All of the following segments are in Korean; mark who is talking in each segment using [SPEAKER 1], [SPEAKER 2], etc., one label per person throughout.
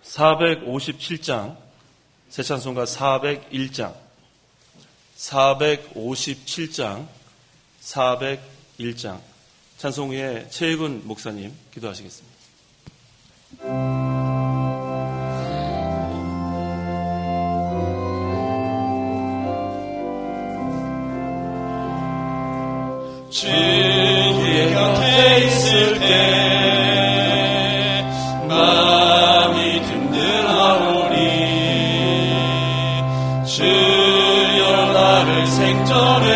[SPEAKER 1] 457장, 새 찬송가 401장, 457장, 401장, 찬송 후에 최익은 목사님 기도하시겠습니다.
[SPEAKER 2] 주의 곁에 있을 때 마음이 든든하오니 주여 나를 생전에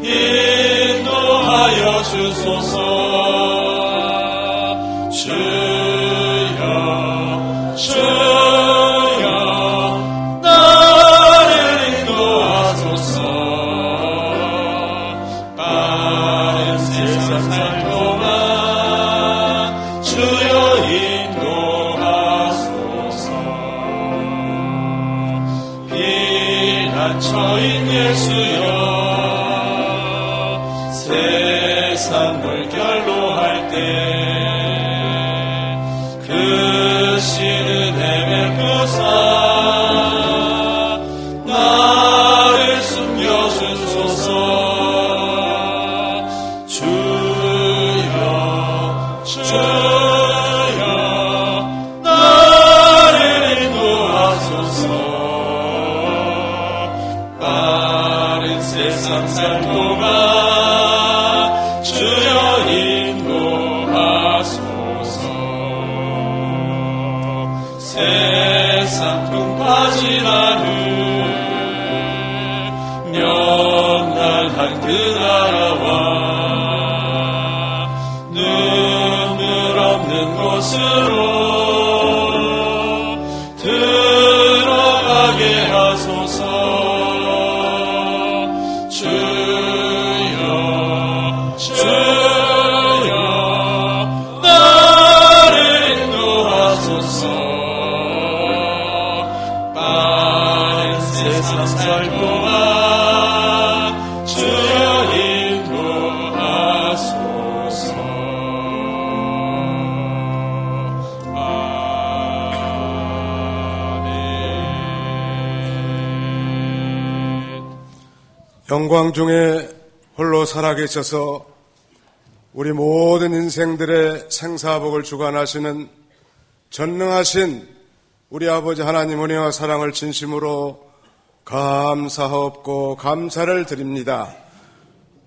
[SPEAKER 2] 인도하여 주소서. 주여 나를 인도하소서. 빠른 세상 살 동안 주여 인도하소서. 피난처인 예수여 세상 물결로 할 때 그 신은 헤매고사 나를 숨겨주소서. 주여 나를 인도하소서. 빠른 세상 살 동안 주여 인도하소서. 세상 tung 빠진 하늘 명랑한 그 나라와 눈물 없는 곳으로 들어가게 하소서. 주여 나를 인도하소서. 빠른 세상 살 동안 주여 인도하소서. 아멘.
[SPEAKER 3] 영광 중에 홀로 살아계셔서 우리 모든 인생들의 생사복을 주관하시는 전능하신 우리 아버지 하나님 은혜와 사랑을 진심으로 감사하옵고 감사를 드립니다.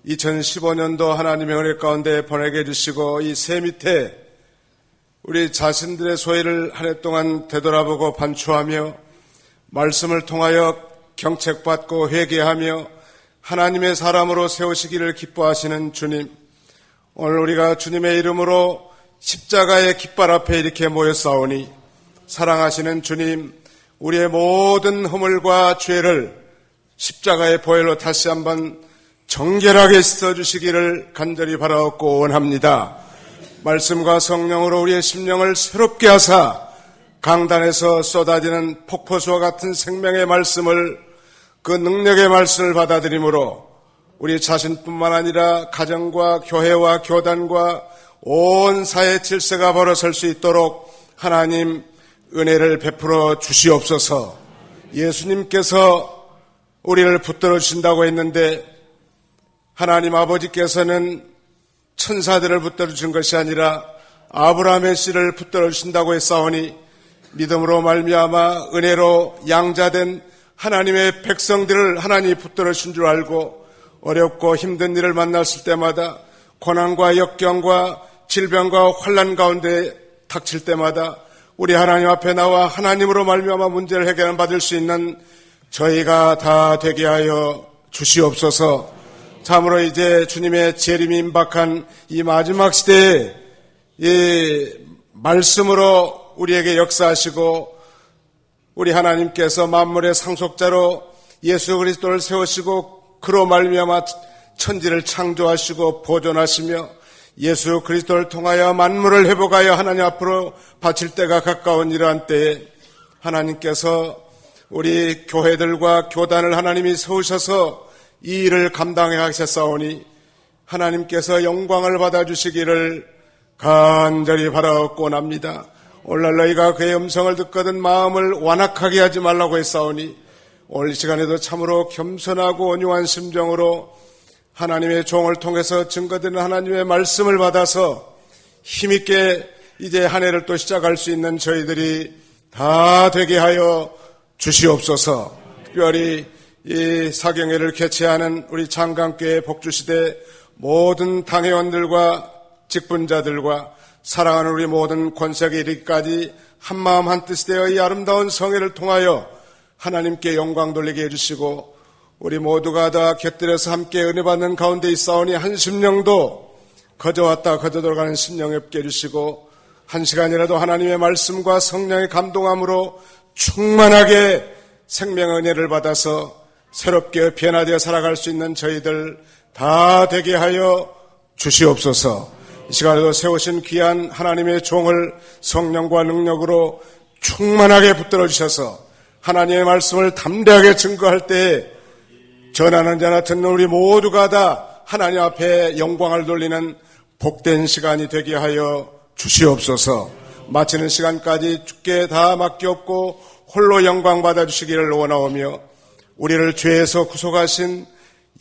[SPEAKER 3] 2015년도 하나님의 은혜 가운데 보내게 해주시고 이 새 밑에 우리 자신들의 소회를 한 해 동안 되돌아보고 반추하며 말씀을 통하여 경책받고 회개하며 하나님의 사람으로 세우시기를 기뻐하시는 주님, 오늘 우리가 주님의 이름으로 십자가의 깃발 앞에 이렇게 모였사오니 사랑하시는 주님, 우리의 모든 허물과 죄를 십자가의 보혈로 다시 한번 정결하게 씻어주시기를 간절히 바라옵고 원합니다. 말씀과 성령으로 우리의 심령을 새롭게 하사 강단에서 쏟아지는 폭포수와 같은 생명의 말씀을, 그 능력의 말씀을 받아들이므로 우리 자신뿐만 아니라 가정과 교회와 교단과 온 사회 질서가 벌어설 수 있도록 하나님 은혜를 베풀어 주시옵소서. 예수님께서 우리를 붙들어 주신다고 했는데 하나님 아버지께서는 천사들을 붙들어 주신 것이 아니라 아브라함의 씨를 붙들어 주신다고 했사오니 믿음으로 말미암아 은혜로 양자된 하나님의 백성들을 하나님이 붙들어 주신 줄 알고 어렵고 힘든 일을 만났을 때마다 고난과 역경과 질병과 환난 가운데 닥칠 때마다 우리 하나님 앞에 나와 하나님으로 말미암아 문제를 해결 받을 수 있는 저희가 다 되게 하여 주시옵소서. 참으로 이제 주님의 재림이 임박한 이 마지막 시대에 이 말씀으로 우리에게 역사하시고 우리 하나님께서 만물의 상속자로 예수 그리스도를 세우시고 그로 말미암아 천지를 창조하시고 보존하시며 예수 그리스도를 통하여 만물을 회복하여 하나님 앞으로 바칠 때가 가까운 이러한 때에 하나님께서 우리 교회들과 교단을 하나님이 세우셔서 이 일을 감당해 하셨사오니 하나님께서 영광을 받아주시기를 간절히 바라옵곤 합니다. 오늘날 너희가 그의 음성을 듣거든 마음을 완악하게 하지 말라고 했사오니 오늘 이 시간에도 참으로 겸손하고 온유한 심정으로 하나님의 종을 통해서 증거되는 하나님의 말씀을 받아서 힘있게 이제 한 해를 또 시작할 수 있는 저희들이 다 되게 하여 주시옵소서. 특별히 이 사경회를 개최하는 우리 장강교회 복주시대 모든 당회원들과 직분자들과 사랑하는 우리 모든 권세에 이르기까지 한마음 한뜻이 되어 이 아름다운 성회를 통하여 하나님께 영광 돌리게 해주시고 우리 모두가 다 곁들여서 함께 은혜 받는 가운데 있사오니 한 심령도 거저 왔다 거저 돌아가는 심령 없게 해주시고 한 시간이라도 하나님의 말씀과 성령의 감동함으로 충만하게 생명의 은혜를 받아서 새롭게 변화되어 살아갈 수 있는 저희들 다 되게 하여 주시옵소서. 이 시간에도 세우신 귀한 하나님의 종을 성령과 능력으로 충만하게 붙들어 주셔서 하나님의 말씀을 담대하게 증거할 때에 전하는 자나 듣는 우리 모두가 다 하나님 앞에 영광을 돌리는 복된 시간이 되게 하여 주시옵소서. 마치는 시간까지 주께 다 맡기옵고 홀로 영광 받아주시기를 원하오며 우리를 죄에서 구속하신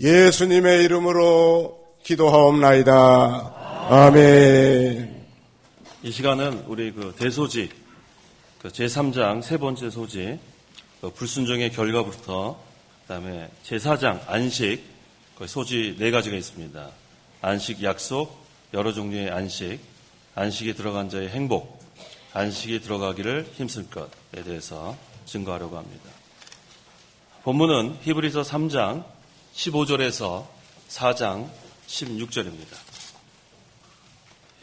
[SPEAKER 3] 예수님의 이름으로 기도하옵나이다. 아멘.
[SPEAKER 1] 이 시간은 우리 대소지 제3장 세 번째 소지 불순종의 결과부터 그다음에 제4장 안식 소지 4가지가 있습니다. 안식 약속, 여러 종류의 안식, 안식에 들어간 자의 행복, 안식에 들어가기를 힘쓸 것에 대해서 증거하려고 합니다. 본문은 히브리서 3장 15절에서 4장 16절입니다.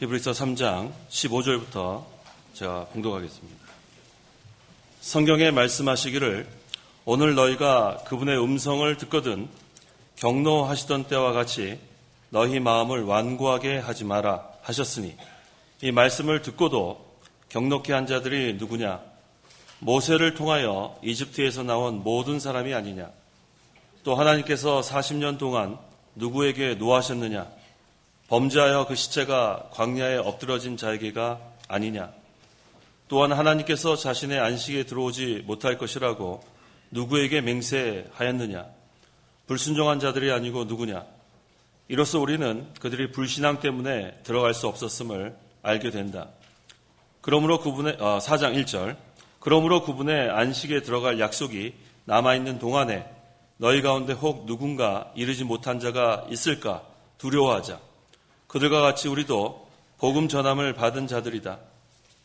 [SPEAKER 1] 히브리서 3장 15절부터 제가 봉독하겠습니다. 성경에 말씀하시기를 오늘 너희가 그분의 음성을 듣거든 경노하시던 때와 같이 너희 마음을 완고하게 하지 마라 하셨으니 이 말씀을 듣고도 경노케 한 자들이 누구냐? 모세를 통하여 이집트에서 나온 모든 사람이 아니냐? 또 하나님께서 40년 동안 누구에게 노하셨느냐? 범죄하여 그 시체가 광야에 엎드러진 자에게가 아니냐? 또한 하나님께서 자신의 안식에 들어오지 못할 것이라고 누구에게 맹세하였느냐? 불순종한 자들이 아니고 누구냐? 이로써 우리는 그들이 불신앙 때문에 들어갈 수 없었음을 알게 된다. 그러므로 4장 1절 그러므로 그분의 안식에 들어갈 약속이 남아있는 동안에 너희 가운데 혹 누군가 이르지 못한 자가 있을까 두려워하자. 그들과 같이 우리도 복음 전함을 받은 자들이다.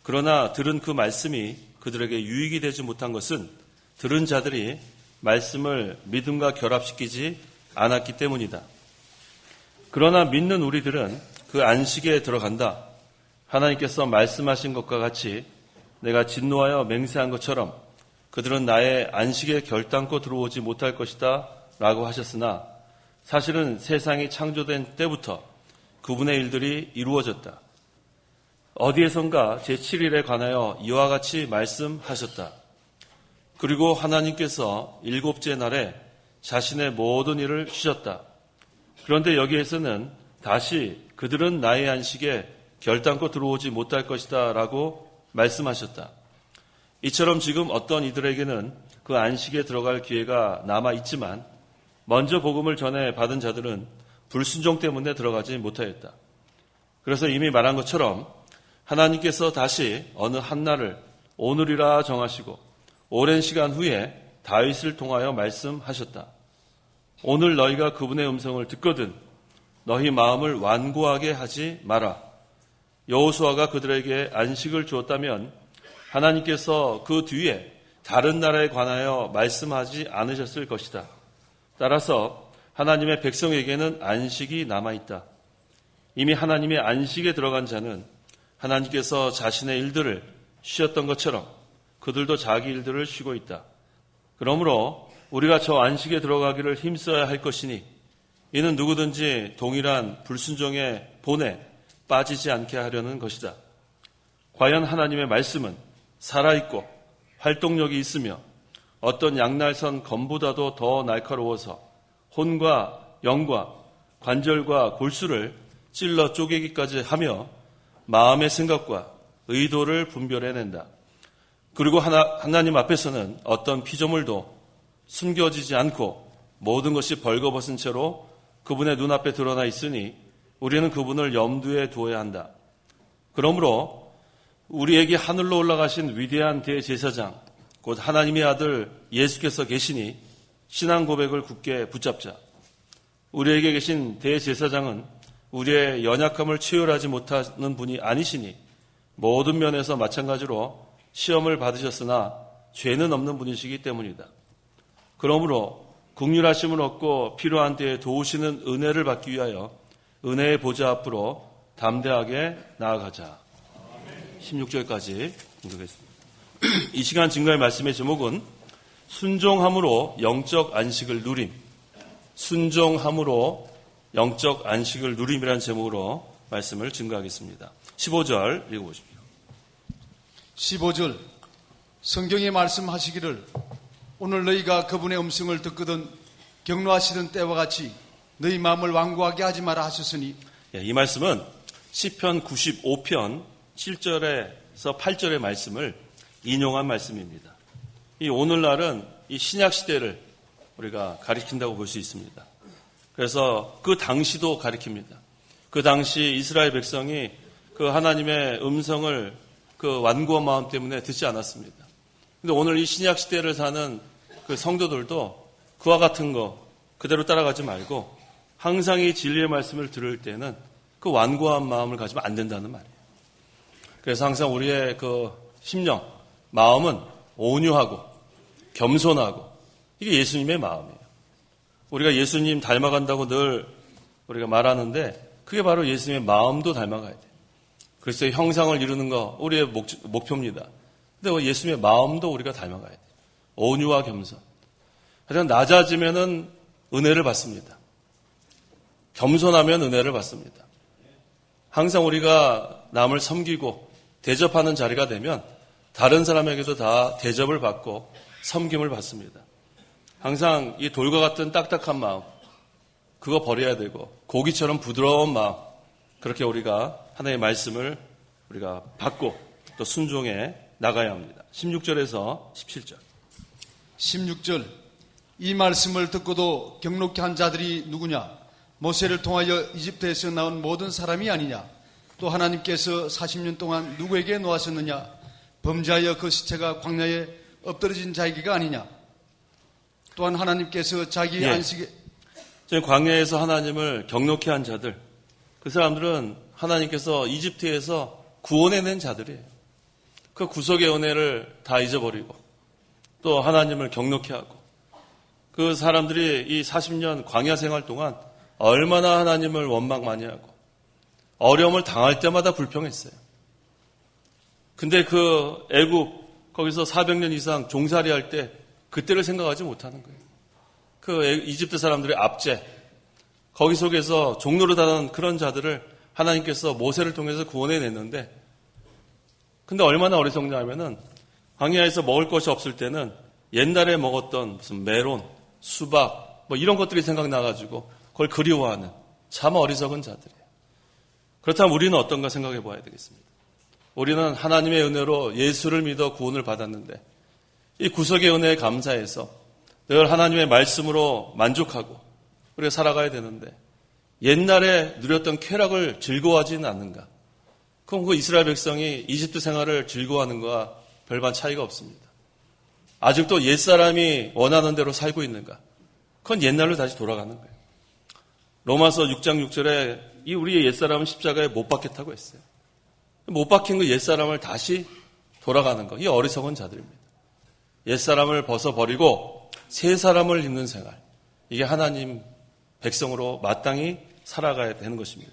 [SPEAKER 1] 그러나 들은 그 말씀이 그들에게 유익이 되지 못한 것은 들은 자들이 말씀을 믿음과 결합시키지 않았기 때문이다. 그러나 믿는 우리들은 그 안식에 들어간다. 하나님께서 말씀하신 것과 같이 내가 진노하여 맹세한 것처럼 그들은 나의 안식에 결단코 들어오지 못할 것이다 라고 하셨으나 사실은 세상이 창조된 때부터 그분의 일들이 이루어졌다. 어디에선가 제7일에 관하여 이와 같이 말씀하셨다. 그리고 하나님께서 7째 날에 자신의 모든 일을 쉬셨다. 그런데 여기에서는 다시 그들은 나의 안식에 결단코 들어오지 못할 것이다 라고 말씀하셨다. 이처럼 지금 어떤 이들에게는 그 안식에 들어갈 기회가 남아있지만 먼저 복음을 전해 받은 자들은 불순종 때문에 들어가지 못하였다. 그래서 이미 말한 것처럼 하나님께서 다시 어느 한날을 오늘이라 정하시고 오랜 시간 후에 다윗을 통하여 말씀하셨다. 오늘 너희가 그분의 음성을 듣거든 너희 마음을 완고하게 하지 마라. 여호수아가 그들에게 안식을 주었다면 하나님께서 그 뒤에 다른 나라에 관하여 말씀하지 않으셨을 것이다. 따라서 하나님의 백성에게는 안식이 남아있다. 이미 하나님의 안식에 들어간 자는 하나님께서 자신의 일들을 쉬었던 것처럼 그들도 자기 일들을 쉬고 있다. 그러므로 우리가 저 안식에 들어가기를 힘써야 할 것이니 이는 누구든지 동일한 불순종의 본에 빠지지 않게 하려는 것이다. 과연 하나님의 말씀은 살아있고 활동력이 있으며 어떤 양날선 검보다도 더 날카로워서 혼과 영과 관절과 골수를 찔러 쪼개기까지 하며 마음의 생각과 의도를 분별해낸다. 그리고 하나님 앞에서는 어떤 피조물도 숨겨지지 않고 모든 것이 벌거벗은 채로 그분의 눈앞에 드러나 있으니 우리는 그분을 염두에 두어야 한다. 그러므로 우리에게 하늘로 올라가신 위대한 대제사장, 곧 하나님의 아들 예수께서 계시니 신앙 고백을 굳게 붙잡자. 우리에게 계신 대제사장은 우리의 연약함을 치유하지 못하는 분이 아니시니 모든 면에서 마찬가지로 시험을 받으셨으나 죄는 없는 분이시기 때문이다. 그러므로 긍휼하심을 얻고 필요한 때에 도우시는 은혜를 받기 위하여 은혜의 보좌 앞으로 담대하게 나아가자. 16절까지 공독했습니다. 이 시간 증거의 말씀의 제목은 순종함으로 영적 안식을 누림. 순종함으로 영적 안식을 누림이라는 제목으로 말씀을 증거하겠습니다. 15절 읽어보십시오.
[SPEAKER 4] 15절 성경에 말씀하시기를 오늘 너희가 그분의 음성을 듣거든 경노하시던 때와 같이 너희 마음을 완고하게 하지 마라 하셨으니.
[SPEAKER 1] 이 말씀은 시편 95편 7절에서 8절의 말씀을 인용한 말씀입니다. 이 오늘날은 이 신약 시대를 우리가 가리킨다고 볼 수 있습니다. 그래서 그 당시도 가리킵니다. 그 당시 이스라엘 백성이 그 하나님의 음성을 그 완고한 마음 때문에 듣지 않았습니다. 근데 오늘 이 신약 시대를 사는 그 성도들도 그와 같은 거 그대로 따라가지 말고 항상 이 진리의 말씀을 들을 때는 그 완고한 마음을 가지면 안 된다는 말이에요. 그래서 항상 우리의 그 심령, 마음은 온유하고 겸손하고 이게 예수님의 마음이에요. 우리가 예수님 닮아간다고 늘 우리가 말하는데 그게 바로 예수님의 마음도 닮아가야 돼요. 그리스도의 형상을 이루는 거 우리의 목표입니다. 근데 예수님의 마음도 우리가 닮아가야 돼요. 온유와 겸손. 하여튼 낮아지면은 은혜를 받습니다. 겸손하면 은혜를 받습니다. 항상 우리가 남을 섬기고 대접하는 자리가 되면 다른 사람에게도 다 대접을 받고 섬김을 받습니다. 항상 이 돌과 같은 딱딱한 마음 그거 버려야 되고 고기처럼 부드러운 마음 그렇게 우리가 하나님의 말씀을 우리가 받고 또 순종해 나가야 합니다. 16절에서 17절.
[SPEAKER 4] 16절 이 말씀을 듣고도 경록케 한 자들이 누구냐? 모세를 통하여 이집트에서 나온 모든 사람이 아니냐? 또 하나님께서 40년 동안 누구에게 놓았었느냐? 범죄하여 그 시체가 광야에 엎드러진 자에게가 아니냐? 또한 하나님께서 자기 안식에
[SPEAKER 1] 지금 광야에서 하나님을 경록케 한 자들 그 사람들은 하나님께서 이집트에서 구원해낸 자들이에요. 그 구속의 은혜를 다 잊어버리고 또 하나님을 경록케 하고 그 사람들이 이 40년 광야 생활 동안 얼마나 하나님을 원망 많이 하고 어려움을 당할 때마다 불평했어요. 근데 그 애굽 거기서 400년 이상 종살이 할 때 그때를 생각하지 못하는 거예요. 그 이집트 사람들의 압제 거기 속에서 종노릇하던 그런 자들을 하나님께서 모세를 통해서 구원해냈는데 근데 얼마나 어리석냐면은 광야에서 먹을 것이 없을 때는 옛날에 먹었던 무슨 메론, 수박 뭐 이런 것들이 생각나가지고 그걸 그리워하는 참 어리석은 자들이에요. 그렇다면 우리는 어떤가 생각해 봐야 되겠습니다. 우리는 하나님의 은혜로 예수를 믿어 구원을 받았는데 이 구속의 은혜에 감사해서 늘 하나님의 말씀으로 만족하고 우리가 살아가야 되는데 옛날에 누렸던 쾌락을 즐거워하지는 않는가? 그럼 그 이스라엘 백성이 이집트 생활을 즐거워하는 것과 별반 차이가 없습니다. 아직도 옛사람이 원하는 대로 살고 있는가? 그건 옛날로 다시 돌아가는 거예요. 로마서 6장 6절에 이 우리의 옛사람은 십자가에 못 박혔다고 했어요. 못 박힌 그 옛사람을 다시 돌아가는 것. 이 어리석은 자들입니다. 옛사람을 벗어버리고 새 사람을 입는 생활. 이게 하나님 백성으로 마땅히 살아가야 되는 것입니다.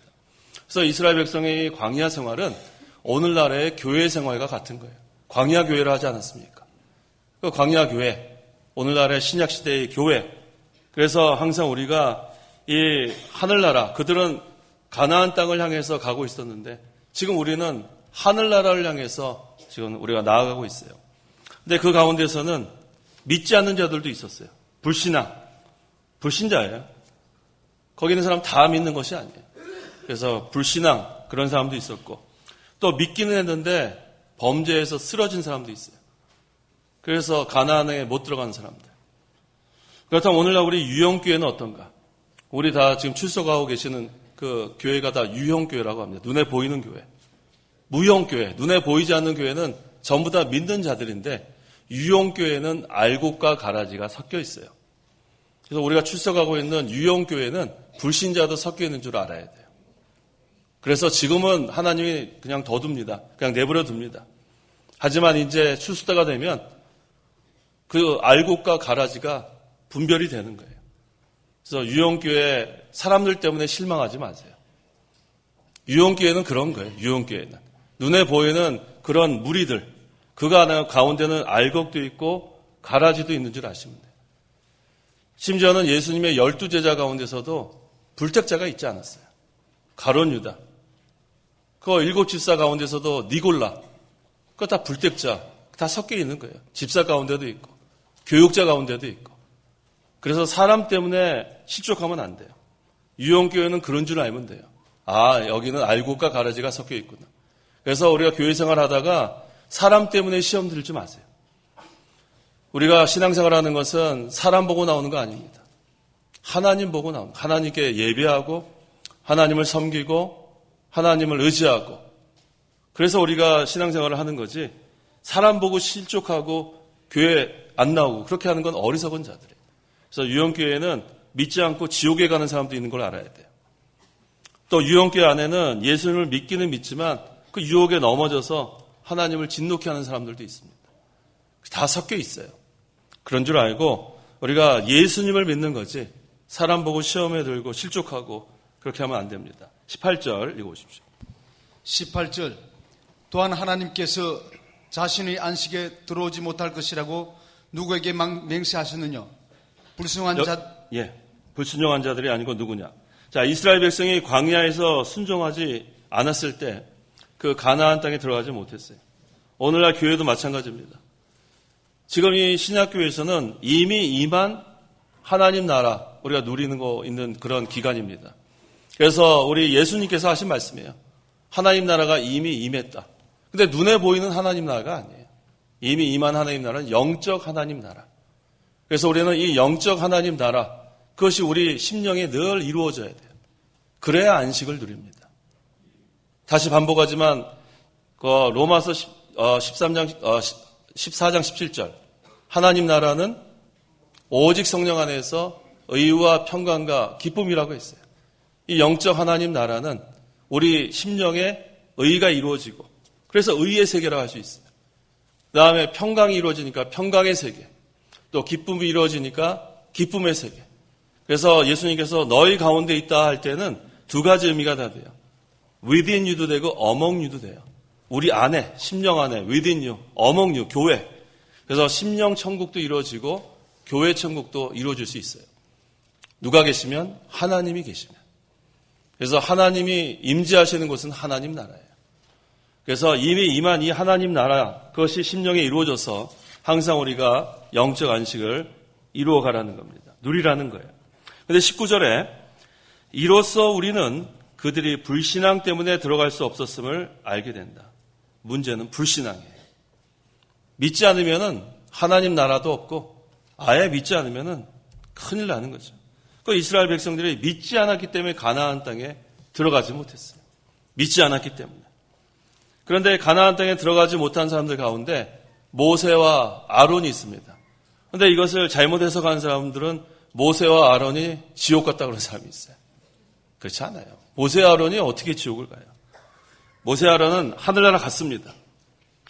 [SPEAKER 1] 그래서 이스라엘 백성의 광야 생활은 오늘날의 교회 생활과 같은 거예요. 광야 교회를 하지 않았습니까? 그 광야 교회, 오늘날의 신약 시대의 교회. 그래서 항상 우리가 이 하늘나라, 그들은 가나안 땅을 향해서 가고 있었는데 지금 우리는 하늘나라를 향해서 지금 우리가 나아가고 있어요. 근데 그 가운데서는 믿지 않는 자들도 있었어요. 불신앙, 불신자예요. 거기 있는 사람 다 믿는 것이 아니에요. 그래서 불신앙 그런 사람도 있었고 또 믿기는 했는데 범죄에서 쓰러진 사람도 있어요. 그래서 가나안에 못 들어가는 사람들. 그렇다면 오늘날 우리 유형교회는 어떤가? 우리 다 지금 출석하고 계시는 그 교회가 다 유형교회라고 합니다. 눈에 보이는 교회. 무형교회, 눈에 보이지 않는 교회는 전부 다 믿는 자들인데 유형교회는 알곡과 가라지가 섞여 있어요. 그래서 우리가 출석하고 있는 유형교회는 불신자도 섞여 있는 줄 알아야 돼요. 그래서 지금은 하나님이 그냥 둬둡니다. 그냥 내버려 둡니다. 하지만 이제 추수 때가 되면 그 알곡과 가라지가 분별이 되는 거예요. 그래서 유형교회 사람들 때문에 실망하지 마세요. 유형교회는 그런 거예요. 유형교회는. 눈에 보이는 그런 무리들, 그 가운데는 알곡도 있고 가라지도 있는 줄 아시면 돼요. 심지어는 예수님의 12제자 가운데서도 불택자가 있지 않았어요. 가룟 유다. 그 7 집사 가운데서도 니골라. 그거 다 불택자, 다 섞여 있는 거예요. 집사 가운데도 있고, 교육자 가운데도 있고. 그래서 사람 때문에 실족하면 안 돼요. 유형교회는 그런 줄 알면 돼요. 아, 여기는 알곡과 가라지가 섞여 있구나. 그래서 우리가 교회 생활 하다가 사람 때문에 시험 들지 마세요. 우리가 신앙생활 하는 것은 사람 보고 나오는 거 아닙니다. 하나님 보고 나옵니다. 하나님께 예배하고 하나님을 섬기고 하나님을 의지하고 그래서 우리가 신앙생활을 하는 거지 사람 보고 실족하고 교회 안 나오고 그렇게 하는 건 어리석은 자들이에요. 그래서 유형교회는 믿지 않고 지옥에 가는 사람도 있는 걸 알아야 돼요. 또 유형교회 안에는 예수님을 믿기는 믿지만 그 유혹에 넘어져서 하나님을 진노케 하는 사람들도 있습니다. 다 섞여 있어요. 그런 줄 알고 우리가 예수님을 믿는 거지 사람 보고 시험에 들고 실족하고 그렇게 하면 안 됩니다. 18절 읽어보십시오.
[SPEAKER 4] 18절 또한 하나님께서 자신의 안식에 들어오지 못할 것이라고 누구에게 맹세하셨느냐? 불순종한 자
[SPEAKER 1] 불순종한 자들이 아니고 누구냐? 자, 이스라엘 백성이 광야에서 순종하지 않았을 때 그 가나안 땅에 들어가지 못했어요. 오늘날 교회도 마찬가지입니다. 지금 이 신약교회에서는 이미 임한 하나님 나라 우리가 누리는 거 있는 그런 기간입니다. 그래서 우리 예수님께서 하신 말씀이에요. 하나님 나라가 이미 임했다. 근데 눈에 보이는 하나님 나라가 아니에요. 이미 임한 하나님 나라는 영적 하나님 나라. 그래서 우리는 이 영적 하나님 나라 그것이 우리 심령에 늘 이루어져야 돼요. 그래야 안식을 누립니다. 다시 반복하지만 로마서 14장 17절 하나님 나라는 오직 성령 안에서 의와 평강과 기쁨이라고 했어요. 이 영적 하나님 나라는 우리 심령에 의가 이루어지고 그래서 의의 세계라고 할 수 있어요. 그 다음에 평강이 이루어지니까 평강의 세계 또 기쁨이 이루어지니까 기쁨의 세계. 그래서 예수님께서 너희 가운데 있다 할 때는 두 가지 의미가 다 돼요. within you도 되고 among you도 돼요. 우리 안에, 심령 안에 within you, among you, 교회. 그래서 심령 천국도 이루어지고 교회 천국도 이루어질 수 있어요. 누가 계시면? 하나님이 계시면. 그래서 하나님이 임재하시는 곳은 하나님 나라예요. 그래서 이미 임한 이 하나님 나라 그것이 심령에 이루어져서 항상 우리가 영적 안식을 이루어가라는 겁니다. 누리라는 거예요. 그런데 19절에 이로써 우리는 그들이 불신앙 때문에 들어갈 수 없었음을 알게 된다. 문제는 불신앙이에요. 믿지 않으면은 하나님 나라도 없고 아예 믿지 않으면은 큰일 나는 거죠. 그 이스라엘 백성들이 믿지 않았기 때문에 가나안 땅에 들어가지 못했어요. 믿지 않았기 때문에. 그런데 가나안 땅에 들어가지 못한 사람들 가운데 모세와 아론이 있습니다. 그런데 이것을 잘못 해석한 사람들은 모세와 아론이 지옥 갔다 그런 사람이 있어요. 그렇지 않아요. 모세와 아론이 어떻게 지옥을 가요? 모세와 아론은 하늘나라 갔습니다.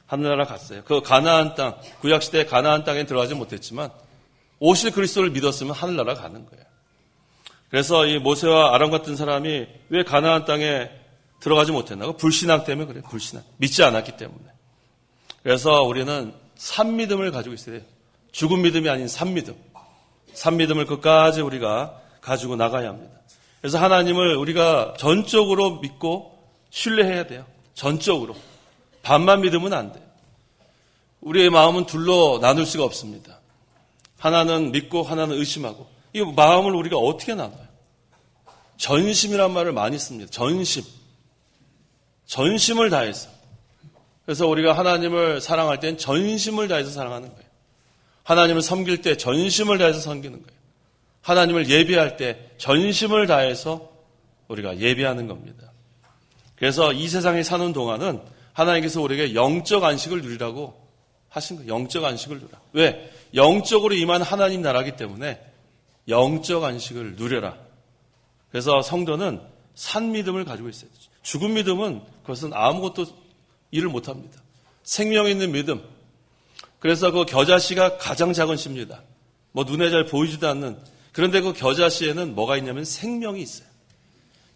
[SPEAKER 1] 하늘나라 갔어요. 그 가나안 땅, 구약시대 가나안 땅에 들어가지 못했지만 오실 그리스도를 믿었으면 하늘나라 가는 거예요. 그래서 이 모세와 아론 같은 사람이 왜 가나안 땅에 들어가지 못했나? 불신앙 때문에 그래요. 불신앙. 믿지 않았기 때문에. 그래서 우리는 산믿음을 가지고 있어야 돼요. 죽은 믿음이 아닌 산믿음. 산믿음을 끝까지 우리가 가지고 나가야 합니다. 그래서 하나님을 우리가 전적으로 믿고 신뢰해야 돼요. 전적으로. 반만 믿으면 안 돼요. 우리의 마음은 둘로 나눌 수가 없습니다. 하나는 믿고 하나는 의심하고. 이 마음을 우리가 어떻게 나눠요? 전심이란 말을 많이 씁니다. 전심. 전심을 다해서. 그래서 우리가 하나님을 사랑할 땐 전심을 다해서 사랑하는 거예요. 하나님을 섬길 때 전심을 다해서 섬기는 거예요. 하나님을 예배할 때 전심을 다해서 우리가 예배하는 겁니다. 그래서 이 세상에 사는 동안은 하나님께서 우리에게 영적 안식을 누리라고 하신 거예요. 영적 안식을 누리라. 왜? 영적으로 임한 하나님 나라이기 때문에 영적 안식을 누려라. 그래서 성도는 산 믿음을 가지고 있어요. 죽은 믿음은 그것은 아무것도 일을 못합니다. 생명 있는 믿음. 그래서 그 겨자씨가 가장 작은 씨입니다. 뭐 눈에 잘 보이지도 않는. 그런데 그 겨자씨에는 뭐가 있냐면 생명이 있어요.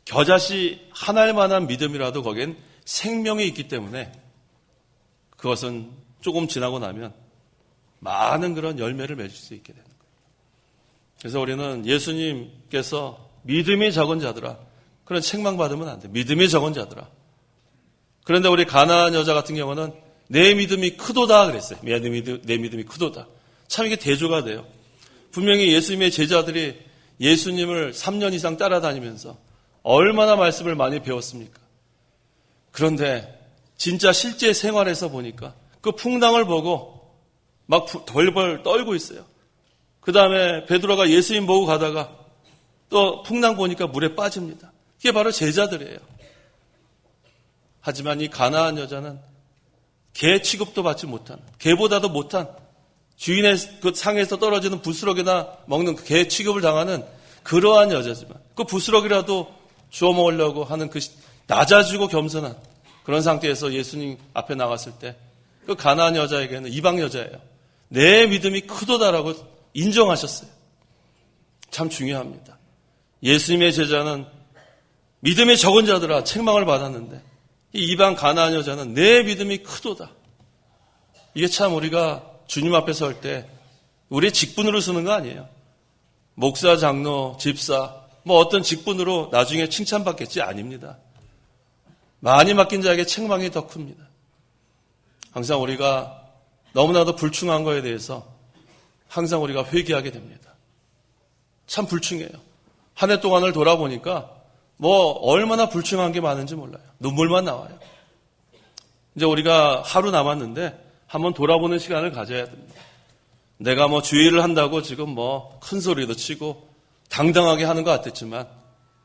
[SPEAKER 1] 겨자씨 하나만한 믿음이라도 거기엔 생명이 있기 때문에 그것은 조금 지나고 나면 많은 그런 열매를 맺을 수 있게 되는 거예요. 그래서 우리는 예수님께서 믿음이 적은 자들아, 그런 책망받으면 안 돼. 믿음이 적은 자들아. 그런데 우리 가나안 여자 같은 경우는 내 믿음이 크도다 그랬어요. 내 믿음이 크도다. 참 이게 대조가 돼요. 분명히 예수님의 제자들이 예수님을 3년 이상 따라다니면서 얼마나 말씀을 많이 배웠습니까? 그런데 진짜 실제 생활에서 보니까 그 풍랑을 보고 막 벌벌 떨고 있어요. 그 다음에 베드로가 예수님 보고 가다가 또 풍랑 보니까 물에 빠집니다. 이게 바로 제자들이에요. 하지만 이 가나안 여자는 개 취급도 받지 못한, 개보다도 못한, 주인의 그 상에서 떨어지는 부스러기나 먹는 개 취급을 당하는 그러한 여자지만 그 부스러기라도 주워 먹으려고 하는 그 낮아지고 겸손한 그런 상태에서 예수님 앞에 나갔을 때 그 가나안 여자에게는 이방 여자예요. 내 믿음이 크도다라고 인정하셨어요. 참 중요합니다. 예수님의 제자는 믿음이 적은 자들아 책망을 받았는데 이 이방 가나안 여자는 내 믿음이 크도다. 이게 참 우리가 주님 앞에 설 때 우리의 직분으로 쓰는 거 아니에요. 목사, 장로, 집사 뭐 어떤 직분으로 나중에 칭찬받겠지 아닙니다. 많이 맡긴 자에게 책망이 더 큽니다. 항상 우리가 너무나도 불충한 거에 대해서 항상 우리가 회개하게 됩니다. 참 불충해요. 한 해 동안을 돌아보니까 뭐 얼마나 불충한 게 많은지 몰라요. 눈물만 나와요. 이제 우리가 하루 남았는데 한번 돌아보는 시간을 가져야 됩니다. 내가 뭐 주의를 한다고 지금 뭐 큰 소리도 치고 당당하게 하는 것 같았지만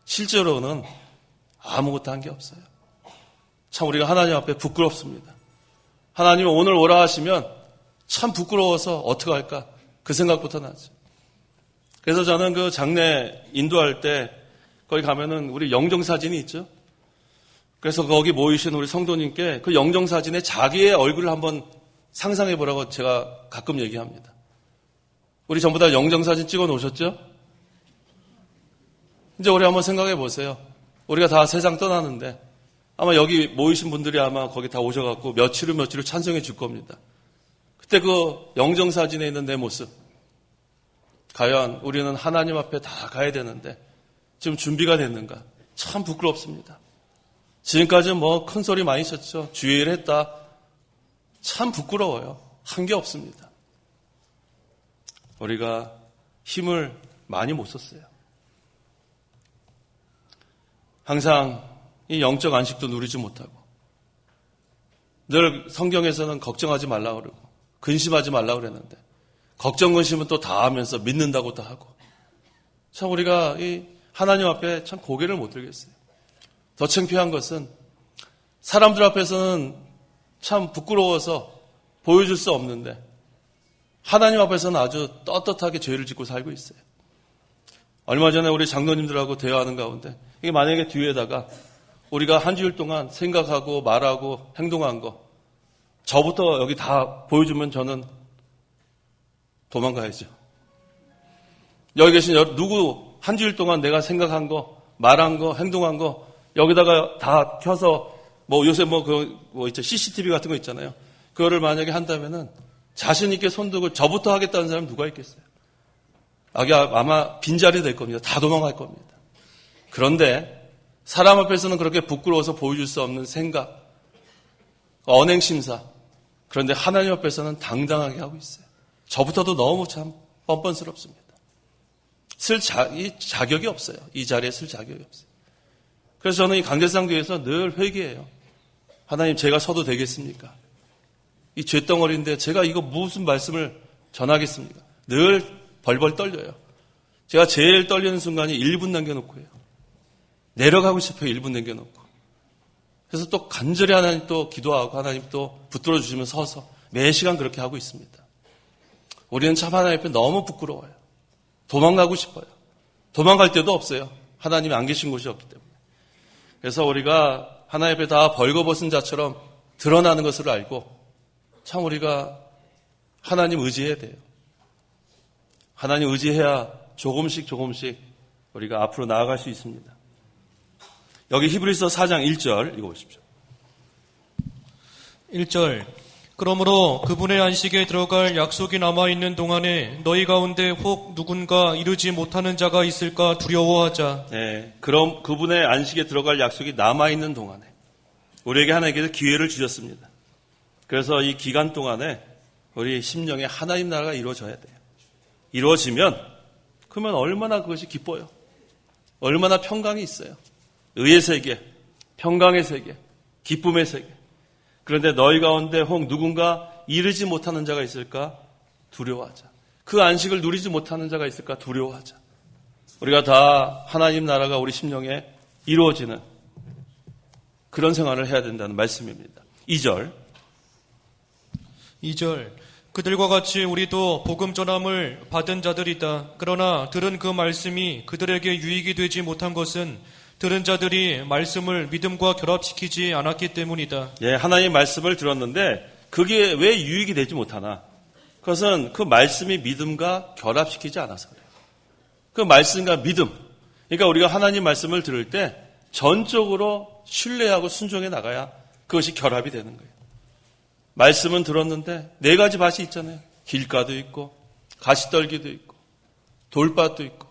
[SPEAKER 1] 실제로는 아무것도 한 게 없어요. 참 우리가 하나님 앞에 부끄럽습니다. 하나님 오늘 오라 하시면 참 부끄러워서 어떻게 할까 그 생각부터 나죠. 그래서 저는 그 장례 인도할 때 거기 가면은 우리 영정사진이 있죠. 그래서 거기 모이신 우리 성도님께 그 영정사진에 자기의 얼굴을 한번 상상해 보라고 제가 가끔 얘기합니다. 우리 전부 다 영정사진 찍어 놓으셨죠? 이제 우리 한번 생각해 보세요. 우리가 다 세상 떠나는데 아마 여기 모이신 분들이 아마 거기 다 오셔갖고 며칠을 찬송해 줄 겁니다. 그때 그 영정사진에 있는 내 모습 과연 우리는 하나님 앞에 다 가야 되는데 지금 준비가 됐는가? 참 부끄럽습니다. 지금까지 뭐 큰 소리 많이 쳤죠. 주의를 했다. 참 부끄러워요. 한 게 없습니다. 우리가 힘을 많이 못 썼어요. 항상 이 영적 안식도 누리지 못하고 늘 성경에서는 걱정하지 말라고 그러고 근심하지 말라고 그랬는데 걱정 근심은 또 다 하면서 믿는다고 다 하고 참 우리가 이 하나님 앞에 참 고개를 못 들겠어요. 더 창피한 것은 사람들 앞에서는 참 부끄러워서 보여줄 수 없는데 하나님 앞에서는 아주 떳떳하게 죄를 짓고 살고 있어요. 얼마 전에 우리 장로님들하고 대화하는 가운데 이게 만약에 뒤에다가 우리가 한 주일 동안 생각하고 말하고 행동한 거 저부터 여기 다 보여주면 저는 도망가야죠. 여기 계신 누구 한 주일 동안 내가 생각한 거, 말한 거, 행동한 거 여기다가 다 켜서 뭐 요새 있죠 CCTV 같은 거 있잖아요. 그거를 만약에 한다면은 자신 있게 손들고 저부터 하겠다는 사람 누가 있겠어요? 아마 빈자리 될 겁니다. 다 도망갈 겁니다. 그런데 사람 앞에서는 그렇게 부끄러워서 보여줄 수 없는 생각, 언행심사. 그런데 하나님 앞에서는 당당하게 하고 있어요. 저부터도 너무 참 뻔뻔스럽습니다. 이 자격이 없어요. 이 자리에 쓸 자격이 없어요. 그래서 저는 이 강제상 교회에서 늘 회개해요. 하나님 제가 서도 되겠습니까? 이 죄덩어리인데 제가 이거 무슨 말씀을 전하겠습니까? 늘 벌벌 떨려요. 제가 제일 떨리는 순간이 1분 남겨놓고 해요. 내려가고 싶어요. 1분 남겨놓고. 그래서 또 간절히 하나님 또 기도하고 하나님 또 붙들어 주시면 서서 매 시간 그렇게 하고 있습니다. 우리는 참 하나님 앞에 너무 부끄러워요. 도망가고 싶어요. 도망갈 데도 없어요. 하나님이 안 계신 곳이 없기 때문에. 그래서 우리가 하나님 앞에 다 벌거벗은 자처럼 드러나는 것을 알고 참 우리가 하나님 의지해야 돼요. 하나님 의지해야 조금씩 우리가 앞으로 나아갈 수 있습니다. 여기 히브리서 4장 1절 읽어보십시오.
[SPEAKER 2] 1절. 그러므로 그분의 안식에 들어갈 약속이 남아있는 동안에 너희 가운데 혹 누군가 이르지 못하는 자가 있을까 두려워하자.
[SPEAKER 1] 네, 그럼 그분의 안식에 들어갈 약속이 남아있는 동안에 우리에게 하나님께서 기회를 주셨습니다. 그래서 이 기간 동안에 우리 심령에 하나님 나라가 이루어져야 돼요. 이루어지면 그러면 얼마나 그것이 기뻐요. 얼마나 평강이 있어요. 의의 세계, 평강의 세계, 기쁨의 세계. 그런데 너희 가운데 혹 누군가 이르지 못하는 자가 있을까? 두려워하자. 그 안식을 누리지 못하는 자가 있을까? 두려워하자. 우리가 다 하나님 나라가 우리 심령에 이루어지는 그런 생활을 해야 된다는 말씀입니다. 2절.
[SPEAKER 2] 그들과 같이 우리도 복음 전함을 받은 자들이다. 그러나 들은 그 말씀이 그들에게 유익이 되지 못한 것은 들은 자들이 말씀을 믿음과 결합시키지 않았기 때문이다.
[SPEAKER 1] 예, 하나님의 말씀을 들었는데 그게 왜 유익이 되지 못하나? 그것은 그 말씀이 믿음과 결합시키지 않아서 그래요. 그 말씀과 믿음. 그러니까 우리가 하나님 말씀을 들을 때 전적으로 신뢰하고 순종해 나가야 그것이 결합이 되는 거예요. 말씀은 들었는데 4가지 밭이 있잖아요. 길가도 있고 가시떨기도 있고 돌밭도 있고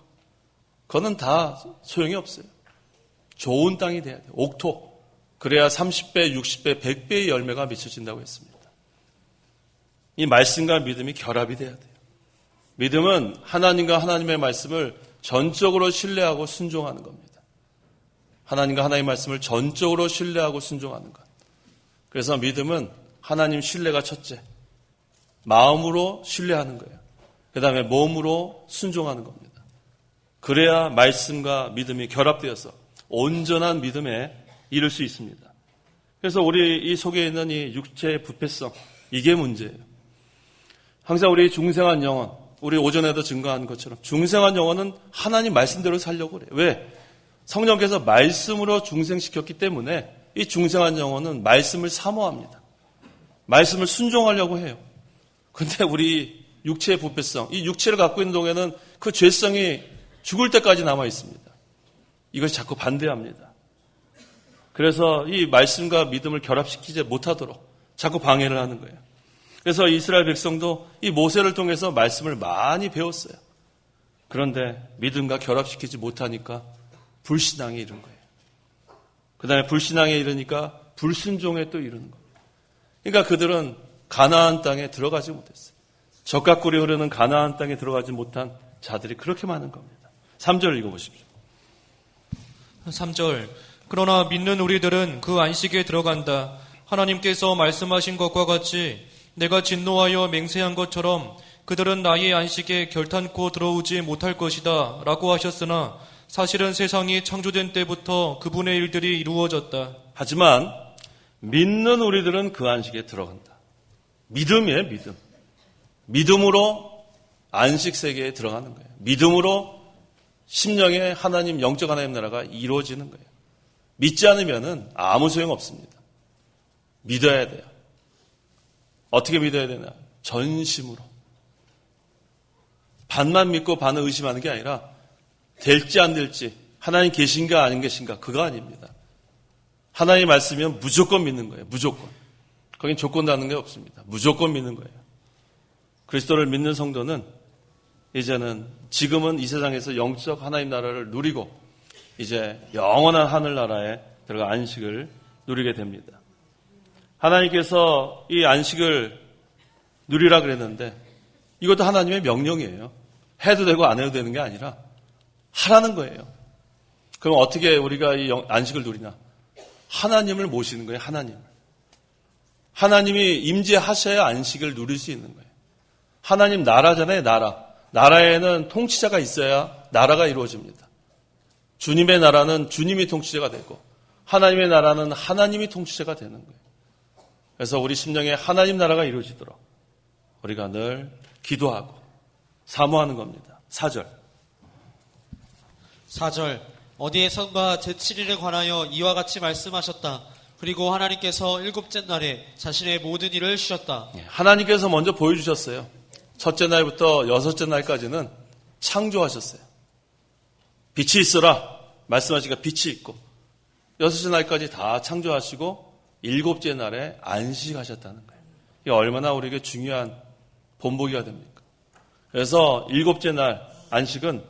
[SPEAKER 1] 그거는 다 소용이 없어요. 좋은 땅이 돼야 돼요. 옥토. 그래야 30배, 60배, 100배의 열매가 맺혀진다고 했습니다. 이 말씀과 믿음이 결합이 돼야 돼요. 믿음은 하나님과 하나님의 말씀을 전적으로 신뢰하고 순종하는 겁니다. 하나님과 하나님의 말씀을 전적으로 신뢰하고 순종하는 것. 그래서 믿음은 하나님 신뢰가 첫째. 마음으로 신뢰하는 거예요. 그 다음에 몸으로 순종하는 겁니다. 그래야 말씀과 믿음이 결합되어서 온전한 믿음에 이를 수 있습니다. 그래서 우리 이 속에 있는 이 육체의 부패성, 이게 문제예요. 항상 우리 중생한 영혼, 우리 오전에도 증거한 것처럼 중생한 영혼은 하나님 말씀대로 살려고 그래요. 왜? 성령께서 말씀으로 중생시켰기 때문에 이 중생한 영혼은 말씀을 사모합니다. 말씀을 순종하려고 해요. 근데 우리 육체의 부패성, 이 육체를 갖고 있는 동에는 그 죄성이 죽을 때까지 남아 있습니다. 이것이 자꾸 반대합니다. 그래서 이 말씀과 믿음을 결합시키지 못하도록 자꾸 방해를 하는 거예요. 그래서 이스라엘 백성도 이 모세를 통해서 말씀을 많이 배웠어요. 그런데 믿음과 결합시키지 못하니까 불신앙에 이른 거예요. 그 다음에 불신앙에 이르니까 불순종에 또 이르는 거예요. 그러니까 그들은 가나안 땅에 들어가지 못했어요. 젖과 꿀이 흐르는 가나안 땅에 들어가지 못한 자들이 그렇게 많은 겁니다. 3절 읽어보십시오.
[SPEAKER 2] 3절. 그러나 믿는 우리들은 그 안식에 들어간다. 하나님께서 말씀하신 것과 같이 내가 진노하여 맹세한 것처럼 그들은 나의 안식에 결탄코 들어오지 못할 것이다 라고 하셨으나 사실은 세상이 창조된 때부터 그분의 일들이 이루어졌다.
[SPEAKER 1] 하지만 믿는 우리들은 그 안식에 들어간다. 믿음이에요, 믿음. 믿음으로 안식 세계에 들어가는 거예요. 믿음으로 심령의 하나님, 영적 하나님 나라가 이루어지는 거예요. 믿지 않으면은 아무 소용 없습니다. 믿어야 돼요. 어떻게 믿어야 되나? 전심으로. 반만 믿고 반을 의심하는 게 아니라 될지 안 될지, 하나님 계신가 아닌 계신가, 그거 아닙니다. 하나님 말씀이면 무조건 믿는 거예요. 무조건. 거긴 조건 다는 게 없습니다. 무조건 믿는 거예요. 그리스도를 믿는 성도는 이제는 지금은 이 세상에서 영적 하나님 나라를 누리고 이제 영원한 하늘나라에 들어가 안식을 누리게 됩니다. 하나님께서 이 안식을 누리라 그랬는데 이것도 하나님의 명령이에요. 해도 되고 안 해도 되는 게 아니라 하라는 거예요. 그럼 어떻게 우리가 이 안식을 누리나? 하나님을 모시는 거예요. 하나님. 하나님이 임재하셔야 안식을 누릴 수 있는 거예요. 하나님 나라잖아요, 나라. 나라에는 통치자가 있어야 나라가 이루어집니다. 주님의 나라는 주님이 통치자가 되고 하나님의 나라는 하나님이 통치자가 되는 거예요. 그래서 우리 심령에 하나님 나라가 이루어지도록 우리가 늘 기도하고 사모하는 겁니다. 4절.
[SPEAKER 5] 4절 어디에선가 제7일에 관하여 이와 같이 말씀하셨다. 그리고 하나님께서 일곱째 날에 자신의 모든 일을 쉬었다.
[SPEAKER 1] 하나님께서 먼저 보여주셨어요. 첫째 날부터 여섯째 날까지는 창조하셨어요. 빛이 있어라 말씀하시니까 빛이 있고 여섯째 날까지 다 창조하시고 일곱째 날에 안식하셨다는 거예요. 이게 얼마나 우리에게 중요한 본보기가 됩니까? 그래서 일곱째 날 안식은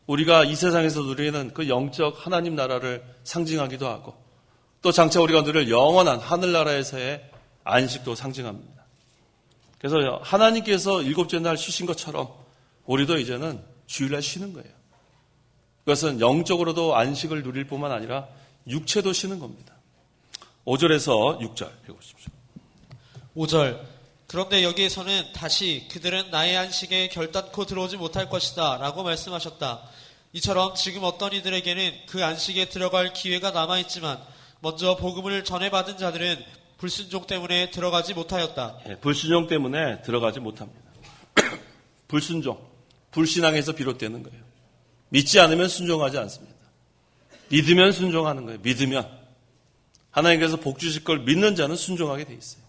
[SPEAKER 1] 우리가 이 세상에서 누리는 그 영적 하나님 나라를 상징하기도 하고 또 장차 우리가 누릴 영원한 하늘나라에서의 안식도 상징합니다. 그래서 하나님께서 일곱째 날 쉬신 것처럼 우리도 이제는 주일날 쉬는 거예요. 그것은 영적으로도 안식을 누릴 뿐만 아니라 육체도 쉬는 겁니다. 5절에서 6절 읽어보십시오.
[SPEAKER 5] 5절 그런데 여기에서는 다시 그들은 나의 안식에 결단코 들어오지 못할 것이다 라고 말씀하셨다. 이처럼 지금 어떤 이들에게는 그 안식에 들어갈 기회가 남아있지만 먼저 복음을 전해받은 자들은 불순종 때문에 들어가지 못하였다.
[SPEAKER 1] 불순종 때문에 들어가지 못합니다. 불순종, 불신앙에서 비롯되는 거예요. 믿지 않으면 순종하지 않습니다. 믿으면 순종하는 거예요. 믿으면. 하나님께서 복 주실 걸 믿는 자는 순종하게 돼 있어요.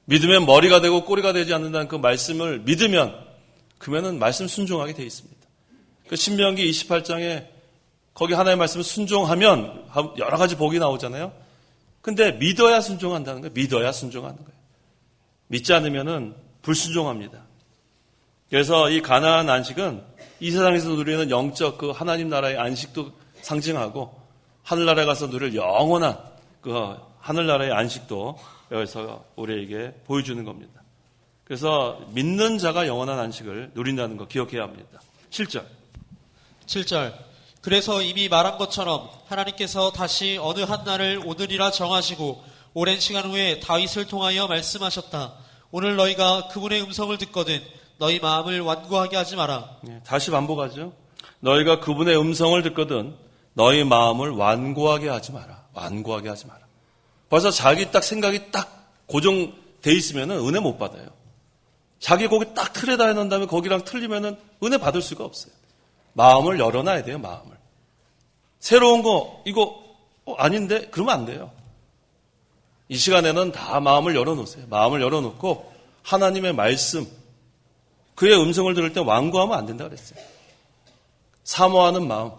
[SPEAKER 1] 믿으면 머리가 되고 꼬리가 되지 않는다는 그 말씀을 믿으면 그러면은 말씀 순종하게 돼 있습니다. 그 신명기 28장에 거기 하나님의 말씀을 순종하면 여러 가지 복이 나오잖아요. 근데 믿어야 순종한다는 거예요. 믿어야 순종하는 거예요. 믿지 않으면은 불순종합니다. 그래서 이 가나안 안식은 이 세상에서 누리는 영적 그 하나님 나라의 안식도 상징하고 하늘나라에 가서 누릴 영원한 그 하늘나라의 안식도 여기서 우리에게 보여주는 겁니다. 그래서 믿는 자가 영원한 안식을 누린다는 거 기억해야 합니다. 7절.
[SPEAKER 5] 7절 그래서 이미 말한 것처럼 하나님께서 다시 어느 한 날을 오늘이라 정하시고 오랜 시간 후에 다윗을 통하여 말씀하셨다. 오늘 너희가 그분의 음성을 듣거든 너희 마음을 완고하게 하지 마라.
[SPEAKER 1] 다시 반복하죠. 너희가 그분의 음성을 듣거든 너희 마음을 완고하게 하지 마라. 완고하게 하지 마라. 벌써 자기 딱 생각이 딱 고정돼 있으면은 은혜 못 받아요. 자기 거기 딱 틀에다 해놓은 다음에 거기랑 틀리면은 은혜 받을 수가 없어요. 마음을 열어놔야 돼요. 마음을. 새로운 거 이거 아닌데 그러면 안 돼요. 이 시간에는 다 마음을 열어놓으세요. 마음을 열어놓고 하나님의 말씀 그의 음성을 들을 때 완고하면 안 된다 그랬어요. 사모하는 마음.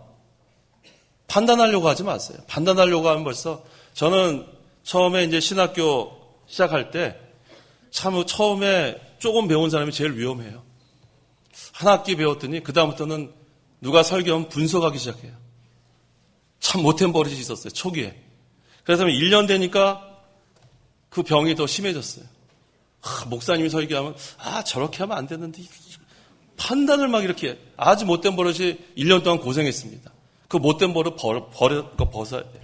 [SPEAKER 1] 판단하려고 하지 마세요. 판단하려고 하면 벌써 저는 처음에 이제 신학교 시작할 때 참 처음에 조금 배운 사람이 제일 위험해요. 한 학기 배웠더니 그다음부터는 누가 설교하면 분석하기 시작해요. 참 못한 버릇이 있었어요. 초기에. 그래서 1년 되니까 그 병이 더 심해졌어요. 목사님이 설교하면 저렇게 하면 안 되는데 판단을 막 이렇게 아주 못된 버릇이 1년 동안 고생했습니다. 그 못된 버릇 벗어야 돼요.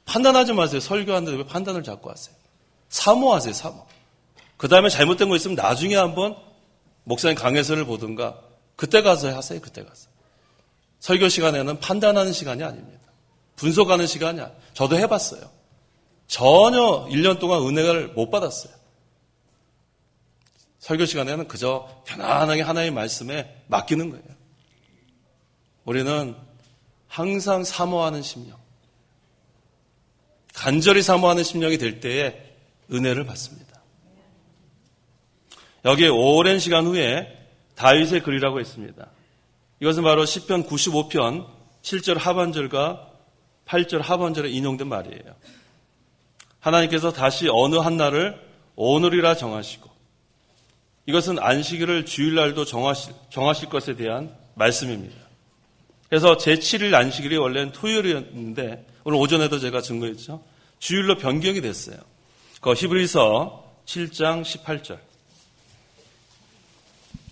[SPEAKER 1] 판단하지 마세요. 설교하는데 왜 판단을 자꾸 하세요. 사모하세요. 사모. 그 다음에 잘못된 거 있으면 나중에 한번 목사님 강해설을 보든가 그때 가서 하세요. 그때 가서. 설교 시간에는 판단하는 시간이 아닙니다. 분석하는 시간이 아니에요. 저도 해봤어요. 전혀 1년 동안 은혜를 못 받았어요. 설교 시간에는 그저 편안하게 하나님의 말씀에 맡기는 거예요. 우리는 항상 사모하는 심령, 간절히 사모하는 심령이 될 때에 은혜를 받습니다. 여기에 오랜 시간 후에 다윗의 글이라고 했습니다. 이것은 바로 시편 95편 7절 하반절과 8절 하반절에 인용된 말이에요. 하나님께서 다시 어느 한 날을 오늘이라 정하시고 이것은 안식일을 주일날도 정하실 것에 대한 말씀입니다. 그래서 제7일 안식일이 원래는 토요일이었는데 오늘 오전에도 제가 증거했죠. 주일로 변경이 됐어요. 그 히브리서 7장 18절.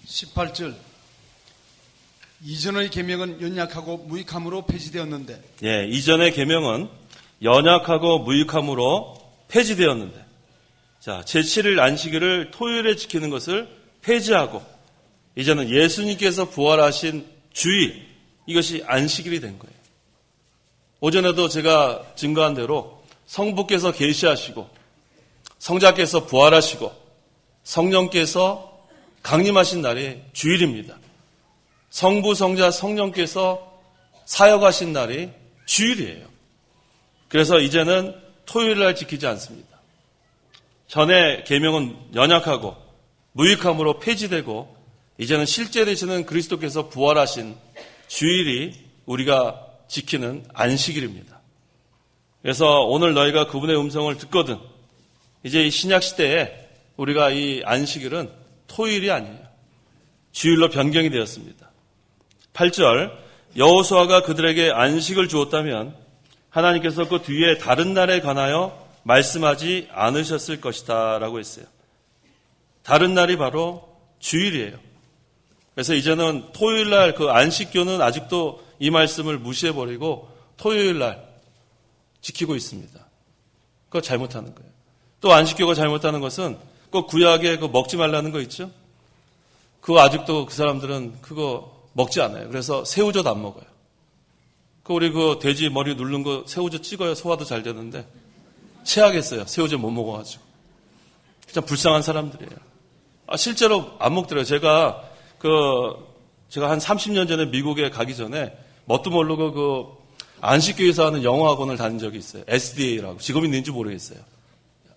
[SPEAKER 4] 18절 이전의 계명은 연약하고 무익함으로 폐지되었는데
[SPEAKER 1] 이전의 계명은 연약하고 무익함으로 폐지되었는데 자, 제7일 안식일을 토요일에 지키는 것을 폐지하고 이제는 예수님께서 부활하신 주일, 이것이 안식일이 된 거예요. 오전에도 제가 증거한 대로 성부께서 계시하시고 성자께서 부활하시고 성령께서 강림하신 날이 주일입니다. 성부, 성자, 성령께서 사역하신 날이 주일이에요. 그래서 이제는 토요일 날 지키지 않습니다. 전에 계명은 연약하고 무익함으로 폐지되고 이제는 실제 되시는 그리스도께서 부활하신 주일이 우리가 지키는 안식일입니다. 그래서 오늘 너희가 그분의 음성을 듣거든, 이제 이 신약 시대에 우리가 이 안식일은 토요일이 아니에요. 주일로 변경이 되었습니다. 8절, 여호수아가 그들에게 안식을 주었다면 하나님께서 그 뒤에 다른 날에 관하여 말씀하지 않으셨을 것이다 라고 했어요. 다른 날이 바로 주일이에요. 그래서 이제는 토요일 날 그 안식교는 아직도 이 말씀을 무시해버리고 토요일 날 지키고 있습니다. 그거 잘못하는 거예요. 또 안식교가 잘못하는 것은 그 구약에 그 먹지 말라는 거 있죠? 그거 아직도 그 사람들은 그거 먹지 않아요. 그래서 새우젓 안 먹어요. 우리 그 돼지 머리 누른 거 새우젓 찍어야 소화도 잘 되는데 체하겠어요. 새우젓 못 먹어가지고. 진짜 불쌍한 사람들이에요. 실제로 안 먹더라고요. 제가 한 30년 전에 미국에 가기 전에 뭣도 모르고 그 안식교에서 하는 영어학원을 다닌 적이 있어요. SDA라고. 지금 있는지 모르겠어요.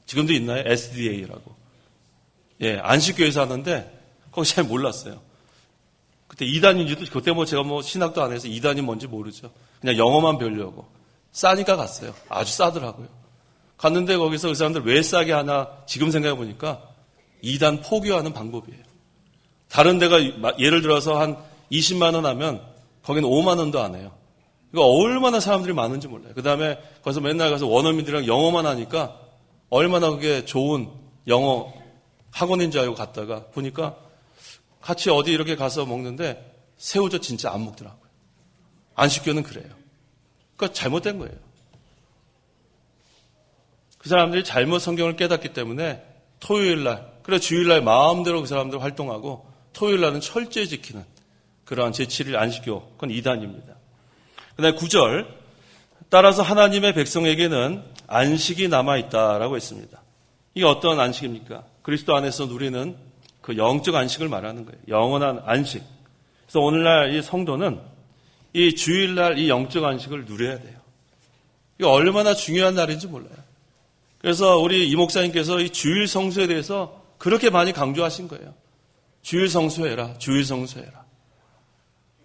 [SPEAKER 1] 지금도 있나요? SDA라고. 예, 안식교에서 하는데 거기 잘 몰랐어요. 그때 이단인지도 그때 제가 신학도 안 해서 이단이 뭔지 모르죠. 그냥 영어만 배우려고. 싸니까 갔어요. 아주 싸더라고요. 갔는데 거기서 그 사람들 왜 싸게 하나 지금 생각해 보니까 이단 포교하는 방법이에요. 다른 데가 예를 들어서 한 20만 원 하면 거기는 5만 원도 안 해요. 이거 얼마나 사람들이 많은지 몰라요. 그 다음에 거기서 맨날 가서 원어민들이랑 영어만 하니까 얼마나 그게 좋은 영어 학원인 줄 알고 갔다가 보니까 같이 어디 이렇게 가서 먹는데 새우젓 진짜 안 먹더라고요. 안식교는 그래요. 그러니까 잘못된 거예요. 그 사람들이 잘못 성경을 깨닫기 때문에 토요일 날, 그래 주일 날 마음대로 그 사람들 활동하고 토요일 날은 철저히 지키는 그러한 제7일 안식교, 그건 이단입니다. 그 다음에 9절, 따라서 하나님의 백성에게는 안식이 남아있다라고 했습니다. 이게 어떤 안식입니까? 그리스도 안에서 누리는 그 영적 안식을 말하는 거예요. 영원한 안식. 그래서 오늘날 이 성도는 이 주일날 이 영적 안식을 누려야 돼요. 이게 얼마나 중요한 날인지 몰라요. 그래서 우리 이 목사님께서 이 주일 성수에 대해서 그렇게 많이 강조하신 거예요. 주일 성수해라, 주일 성수해라.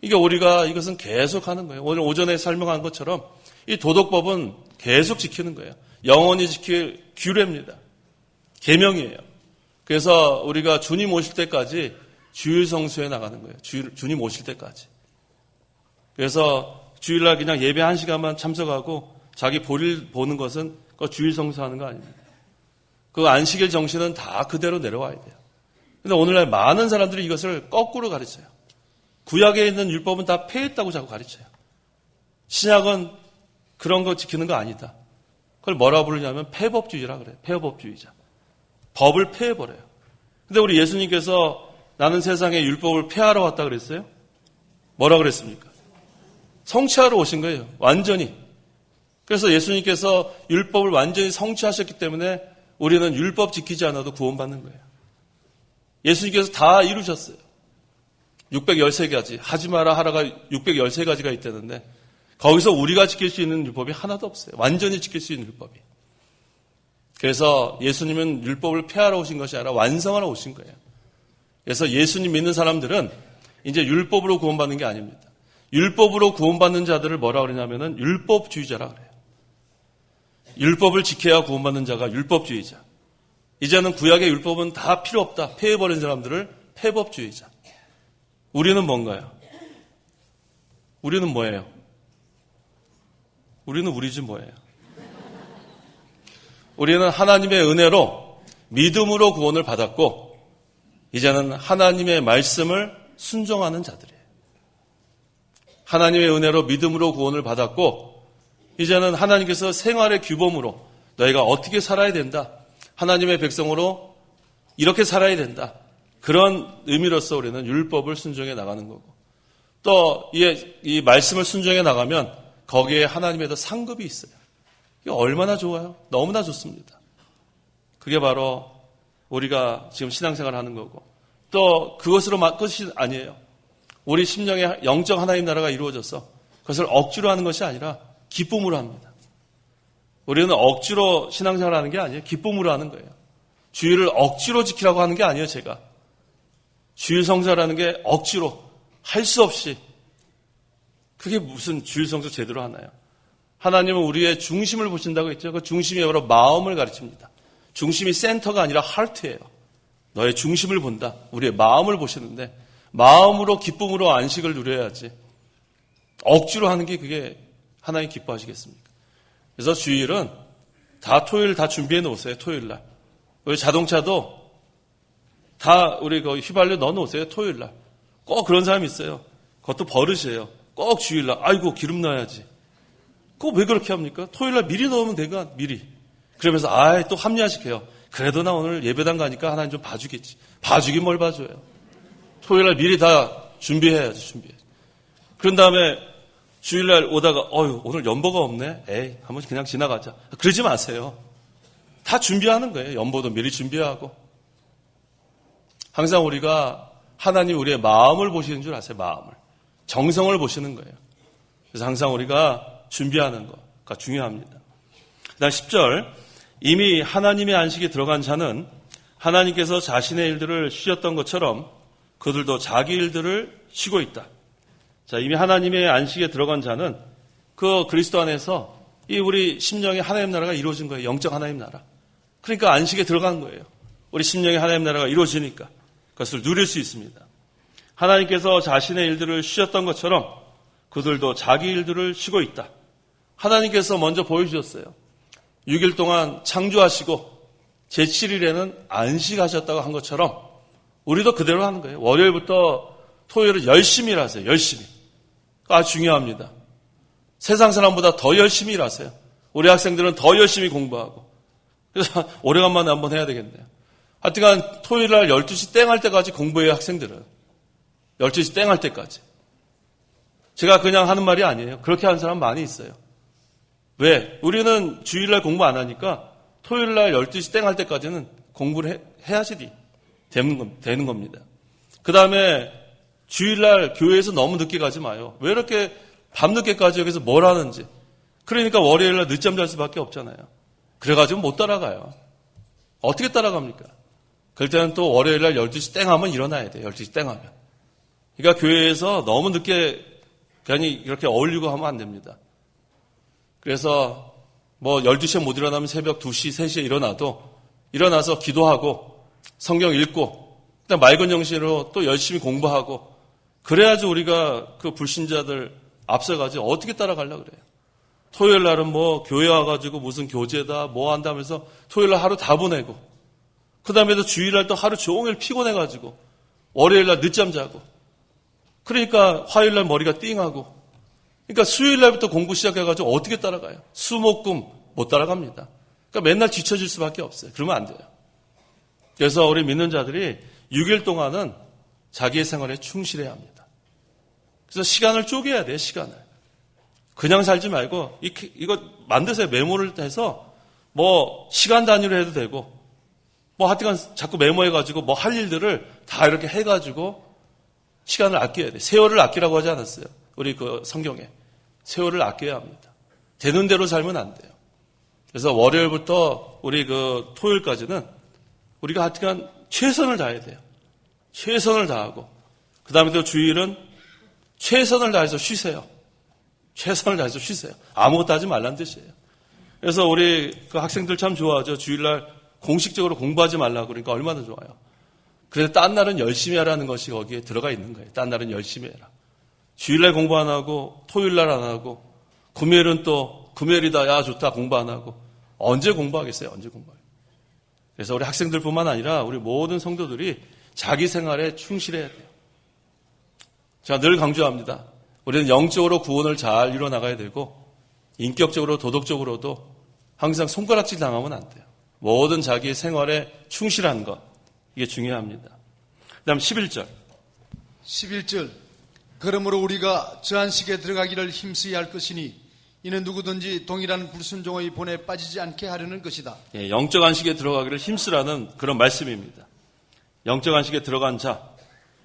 [SPEAKER 1] 이게 우리가 이것은 계속 하는 거예요. 오늘 오전에 설명한 것처럼 이 도덕법은 계속 지키는 거예요. 영원히 지킬 규례입니다. 계명이에요. 그래서 우리가 주님 오실 때까지 주일 성수해 나가는 거예요. 주님 오실 때까지. 그래서 주일날 그냥 예배 1시간만 참석하고 자기 볼일 보는 것은 그 주일 성수하는 거 아닙니다. 그 안식일 정신은 다 그대로 내려와야 돼요. 근데 오늘날 많은 사람들이 이것을 거꾸로 가르쳐요. 구약에 있는 율법은 다 폐했다고 자꾸 가르쳐요. 신약은 그런 거 지키는 거 아니다. 그걸 뭐라 부르냐면 폐법주의라 그래요. 폐법주의자. 법을 폐해버려요. 근데 우리 예수님께서 나는 세상에 율법을 폐하러 왔다 그랬어요? 뭐라 그랬습니까? 성취하러 오신 거예요. 완전히. 그래서 예수님께서 율법을 완전히 성취하셨기 때문에 우리는 율법 지키지 않아도 구원받는 거예요. 예수님께서 다 이루셨어요. 613가지. 하지 마라 하라가 613가지가 있다는데 거기서 우리가 지킬 수 있는 율법이 하나도 없어요. 완전히 지킬 수 있는 율법이. 그래서 예수님은 율법을 폐하러 오신 것이 아니라 완성하러 오신 거예요. 그래서 예수님 믿는 사람들은 이제 율법으로 구원받는 게 아닙니다. 율법으로 구원받는 자들을 뭐라 그러냐면은 율법주의자라 그래요. 율법을 지켜야 구원받는 자가 율법주의자. 이제는 구약의 율법은 다 필요 없다. 폐해버린 사람들을 폐법주의자. 우리는 뭔가요? 우리는 뭐예요? 우리는 우리지 뭐예요? 우리는 하나님의 은혜로 믿음으로 구원을 받았고 이제는 하나님의 말씀을 순종하는 자들이에요. 하나님의 은혜로 믿음으로 구원을 받았고 이제는 하나님께서 생활의 규범으로 너희가 어떻게 살아야 된다. 하나님의 백성으로 이렇게 살아야 된다. 그런 의미로서 우리는 율법을 순종해 나가는 거고, 또 이 말씀을 순종해 나가면 거기에 하나님의 더 상급이 있어요. 이게 얼마나 좋아요? 너무나 좋습니다. 그게 바로 우리가 지금 신앙생활을 하는 거고, 또 그것으로 끝이 아니에요. 우리 심령의 영적 하나님 나라가 이루어져서 그것을 억지로 하는 것이 아니라 기쁨으로 합니다. 우리는 억지로 신앙생활을 하는 게 아니에요. 기쁨으로 하는 거예요. 주일을 억지로 지키라고 하는 게 아니에요. 제가 주일 성사라는 게 억지로 할 수 없이, 그게 무슨 주일 성사 제대로 하나요? 하나님은 우리의 중심을 보신다고 했죠. 그 중심이 바로 마음을 가르칩니다. 중심이 센터가 아니라 하트예요. 너의 중심을 본다. 우리의 마음을 보시는데, 마음으로 기쁨으로 안식을 누려야지 억지로 하는 게 그게 하나님 기뻐하시겠습니까? 그래서 주일은 다 토요일 다 준비해 놓으세요. 토요일 날. 우리 자동차도 다 우리 그 휘발유 넣어 놓으세요. 토요일 날. 꼭 그런 사람이 있어요. 그것도 버릇이에요. 꼭 주일 날 아이고 기름 넣어야지. 꼭 왜 그렇게 합니까? 토요일 날 미리 넣으면 되니까 미리. 그러면서 또 합리화시켜요. 그래도 나 오늘 예배당 가니까 하나님 좀 봐주겠지. 봐주긴 뭘 봐줘요. 토요일 날 미리 다 준비해야지. 그런 다음에 주일날 오다가 오늘 연보가 없네. 에이 한번 그냥 지나가자. 그러지 마세요. 다 준비하는 거예요. 연보도 미리 준비하고. 항상 우리가 하나님 우리의 마음을 보시는 줄 아세요. 마음을. 정성을 보시는 거예요. 그래서 항상 우리가 준비하는 거가 중요합니다. 그다음 10절, 이미 하나님의 안식에 들어간 자는 하나님께서 자신의 일들을 쉬었던 것처럼 그들도 자기 일들을 쉬고 있다. 자, 이미 하나님의 안식에 들어간 자는 그 그리스도 안에서 이 우리 심령의 하나님 나라가 이루어진 거예요. 영적 하나님 나라. 그러니까 안식에 들어간 거예요. 우리 심령의 하나님 나라가 이루어지니까 그것을 누릴 수 있습니다. 하나님께서 자신의 일들을 쉬었던 것처럼 그들도 자기 일들을 쉬고 있다. 하나님께서 먼저 보여주셨어요. 6일 동안 창조하시고 제7일에는 안식하셨다고 한 것처럼 우리도 그대로 하는 거예요. 월요일부터 토요일은 열심히 일하세요. 열심히. 아주 중요합니다. 세상 사람보다 더 열심히 일하세요. 우리 학생들은 더 열심히 공부하고. 그래서 오래간만에 한번 해야 되겠네요. 하여튼간 토요일 날 12시 땡 할 때까지 공부해요. 학생들은. 12시 땡 할 때까지. 제가 그냥 하는 말이 아니에요. 그렇게 하는 사람 많이 있어요. 왜? 우리는 주일날 공부 안 하니까 토요일날 12시 땡 할 때까지는 공부를 해야지 되는 겁니다. 그 다음에 주일날 교회에서 너무 늦게 가지 마요. 왜 이렇게 밤늦게까지 여기서 뭘 하는지. 그러니까 월요일날 늦잠 잘 수밖에 없잖아요. 그래가지고 못 따라가요. 어떻게 따라갑니까? 그럴 때는 또 월요일날 12시 땡 하면 일어나야 돼요. 12시 땡 하면. 그러니까 교회에서 너무 늦게 괜히 이렇게 어울리고 하면 안 됩니다. 그래서 12시에 못 일어나면 새벽 2시, 3시에 일어나서 기도하고 성경 읽고 그다음 맑은 정신으로 또 열심히 공부하고 그래야지 우리가 그 불신자들 앞서가지 어떻게 따라가려고 그래요. 토요일 날은 교회 와가지고 무슨 교제다 뭐 한다면서 토요일 날 하루 다 보내고 그 다음에도 주일 날 또 하루 종일 피곤해가지고 월요일 날 늦잠 자고 그러니까 화요일 날 머리가 띵하고 그러니까 수요일 날부터 공부 시작해가지고 어떻게 따라가요? 수목금 못 따라갑니다. 그러니까 맨날 뒤처질 수밖에 없어요. 그러면 안 돼요. 그래서 우리 믿는 자들이 6일 동안은 자기의 생활에 충실해야 합니다. 그래서 시간을 쪼개야 돼요. 시간을. 그냥 살지 말고 이거 만드세요. 메모를 해서 시간 단위로 해도 되고 하여튼간 자꾸 메모해가지고 할 일들을 다 이렇게 해가지고 시간을 아껴야 돼요. 세월을 아끼라고 하지 않았어요. 우리 그 성경에. 세월을 아껴야 합니다. 되는 대로 살면 안 돼요. 그래서 월요일부터 우리 그 토요일까지는 우리가 하여튼간 최선을 다해야 돼요. 최선을 다하고 그 다음에 또 주일은 최선을 다해서 쉬세요. 최선을 다해서 쉬세요. 아무것도 하지 말란 뜻이에요. 그래서 우리 그 학생들 참 좋아하죠. 주일날 공식적으로 공부하지 말라고 그러니까 얼마나 좋아요. 그래서 딴 날은 열심히 하라는 것이 거기에 들어가 있는 거예요. 딴 날은 열심히 해라. 주일날 공부 안 하고 토요일날 안 하고 금요일은 또 금요일이다. 야 좋다. 공부 안 하고 언제 공부하겠어요. 언제 공부하겠어요. 그래서 우리 학생들뿐만 아니라 우리 모든 성도들이 자기 생활에 충실해야 돼요. 제가 늘 강조합니다. 우리는 영적으로 구원을 잘 이뤄나가야 되고 인격적으로 도덕적으로도 항상 손가락질 당하면 안 돼요. 모든 자기의 생활에 충실한 것, 이게 중요합니다. 그 다음 11절.
[SPEAKER 4] 11절. 그러므로 우리가 저 안식에 들어가기를 힘쓰야 할 것이니 이는 누구든지 동일한 불순종의 본에 빠지지 않게 하려는 것이다.
[SPEAKER 1] 예, 영적 안식에 들어가기를 힘쓰라는 그런 말씀입니다. 영적 안식에 들어간 자,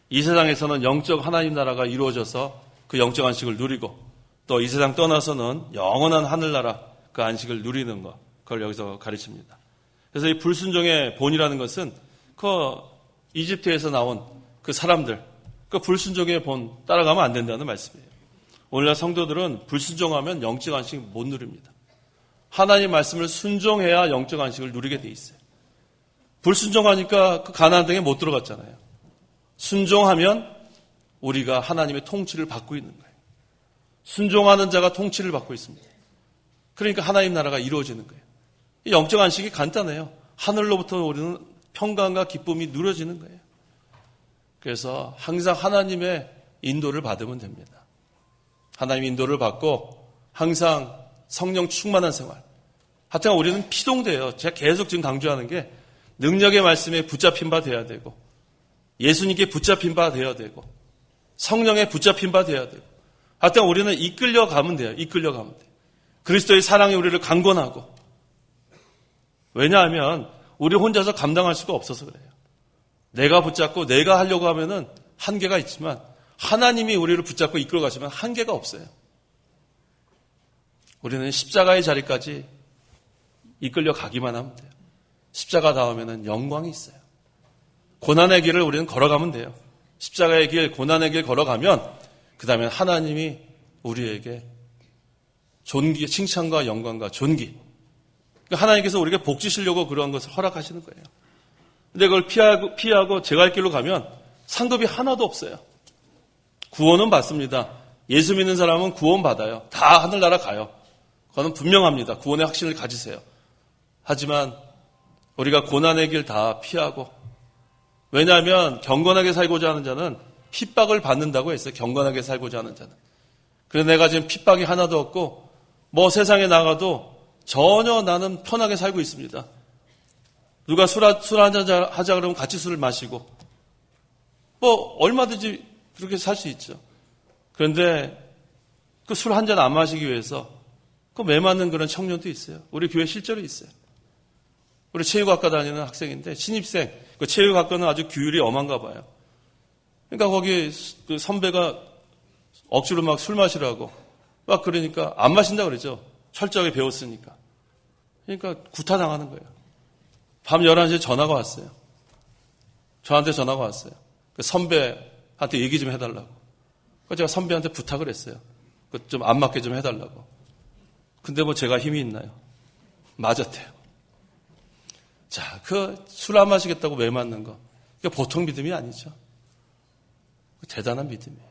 [SPEAKER 1] 이 세상에서는 영적 하나님 나라가 이루어져서 그 영적 안식을 누리고 또 이 세상 떠나서는 영원한 하늘나라 그 안식을 누리는 것, 그걸 여기서 가르칩니다. 그래서 이 불순종의 본이라는 것은 그 이집트에서 나온 그 사람들, 그 불순종의 본 따라가면 안 된다는 말씀이에요. 오늘날 성도들은 불순종하면 영적 안식 못 누립니다. 하나님 말씀을 순종해야 영적 안식을 누리게 돼 있어요. 불순종하니까 그 가나안 땅에 못 들어갔잖아요. 순종하면 우리가 하나님의 통치를 받고 있는 거예요. 순종하는 자가 통치를 받고 있습니다. 그러니까 하나님 나라가 이루어지는 거예요. 이 영적 안식이 간단해요. 하늘로부터 우리는 평강과 기쁨이 누려지는 거예요. 그래서 항상 하나님의 인도를 받으면 됩니다. 하나님의 인도를 받고 항상 성령 충만한 생활. 하여튼 우리는 피동돼요. 제가 계속 지금 강조하는 게 능력의 말씀에 붙잡힌 바 돼야 되고 예수님께 붙잡힌 바 돼야 되고 성령에 붙잡힌 바 돼야 되고 하여튼 우리는 이끌려가면 돼요. 이끌려가면 돼요. 그리스도의 사랑이 우리를 강권하고 왜냐하면 우리 혼자서 감당할 수가 없어서 그래요. 내가 붙잡고 내가 하려고 하면은 한계가 있지만 하나님이 우리를 붙잡고 이끌어 가시면 한계가 없어요. 우리는 십자가의 자리까지 이끌려 가기만 하면 돼요. 십자가 다음에는 영광이 있어요. 고난의 길을 우리는 걸어가면 돼요. 십자가의 길, 고난의 길 걸어가면 그 다음에 하나님이 우리에게 존귀, 칭찬과 영광과 존귀. 그러니까 하나님께서 우리에게 복 주시려고 그러한 것을 허락하시는 거예요. 근데 그걸 피하고 제 갈 길로 가면 상급이 하나도 없어요. 구원은 받습니다. 예수 믿는 사람은 구원 받아요. 다 하늘나라 가요. 그거는 분명합니다. 구원의 확신을 가지세요. 하지만 우리가 고난의 길 다 피하고 왜냐하면 경건하게 살고자 하는 자는 핍박을 받는다고 했어요. 경건하게 살고자 하는 자는. 그래서 내가 지금 핍박이 하나도 없고 뭐 세상에 나가도 전혀 나는 편하게 살고 있습니다. 누가 술 한잔 하자 그러면 같이 술을 마시고 뭐 얼마든지 그렇게 살 수 있죠. 그런데 그 술 한 잔 안 마시기 위해서 그 매 맞는 그런 청년도 있어요. 우리 교회 실제로 있어요. 우리 체육학과 다니는 학생인데 신입생 그 체육학과는 아주 규율이 엄한가 봐요. 그러니까 거기 그 선배가 억지로 막 술 마시라고 막 그러니까 안 마신다 그러죠. 철저하게 배웠으니까. 그러니까 구타당하는 거예요. 밤 11시에 전화가 왔어요. 저한테 전화가 왔어요. 그 선배한테 얘기 좀 해달라고. 그래서 제가 선배한테 부탁을 했어요. 좀 안 맞게 좀 해달라고. 근데 뭐 제가 힘이 있나요? 맞았대요. 자, 그 술 안 마시겠다고 왜 맞는 거? 이게 보통 믿음이 아니죠. 대단한 믿음이에요.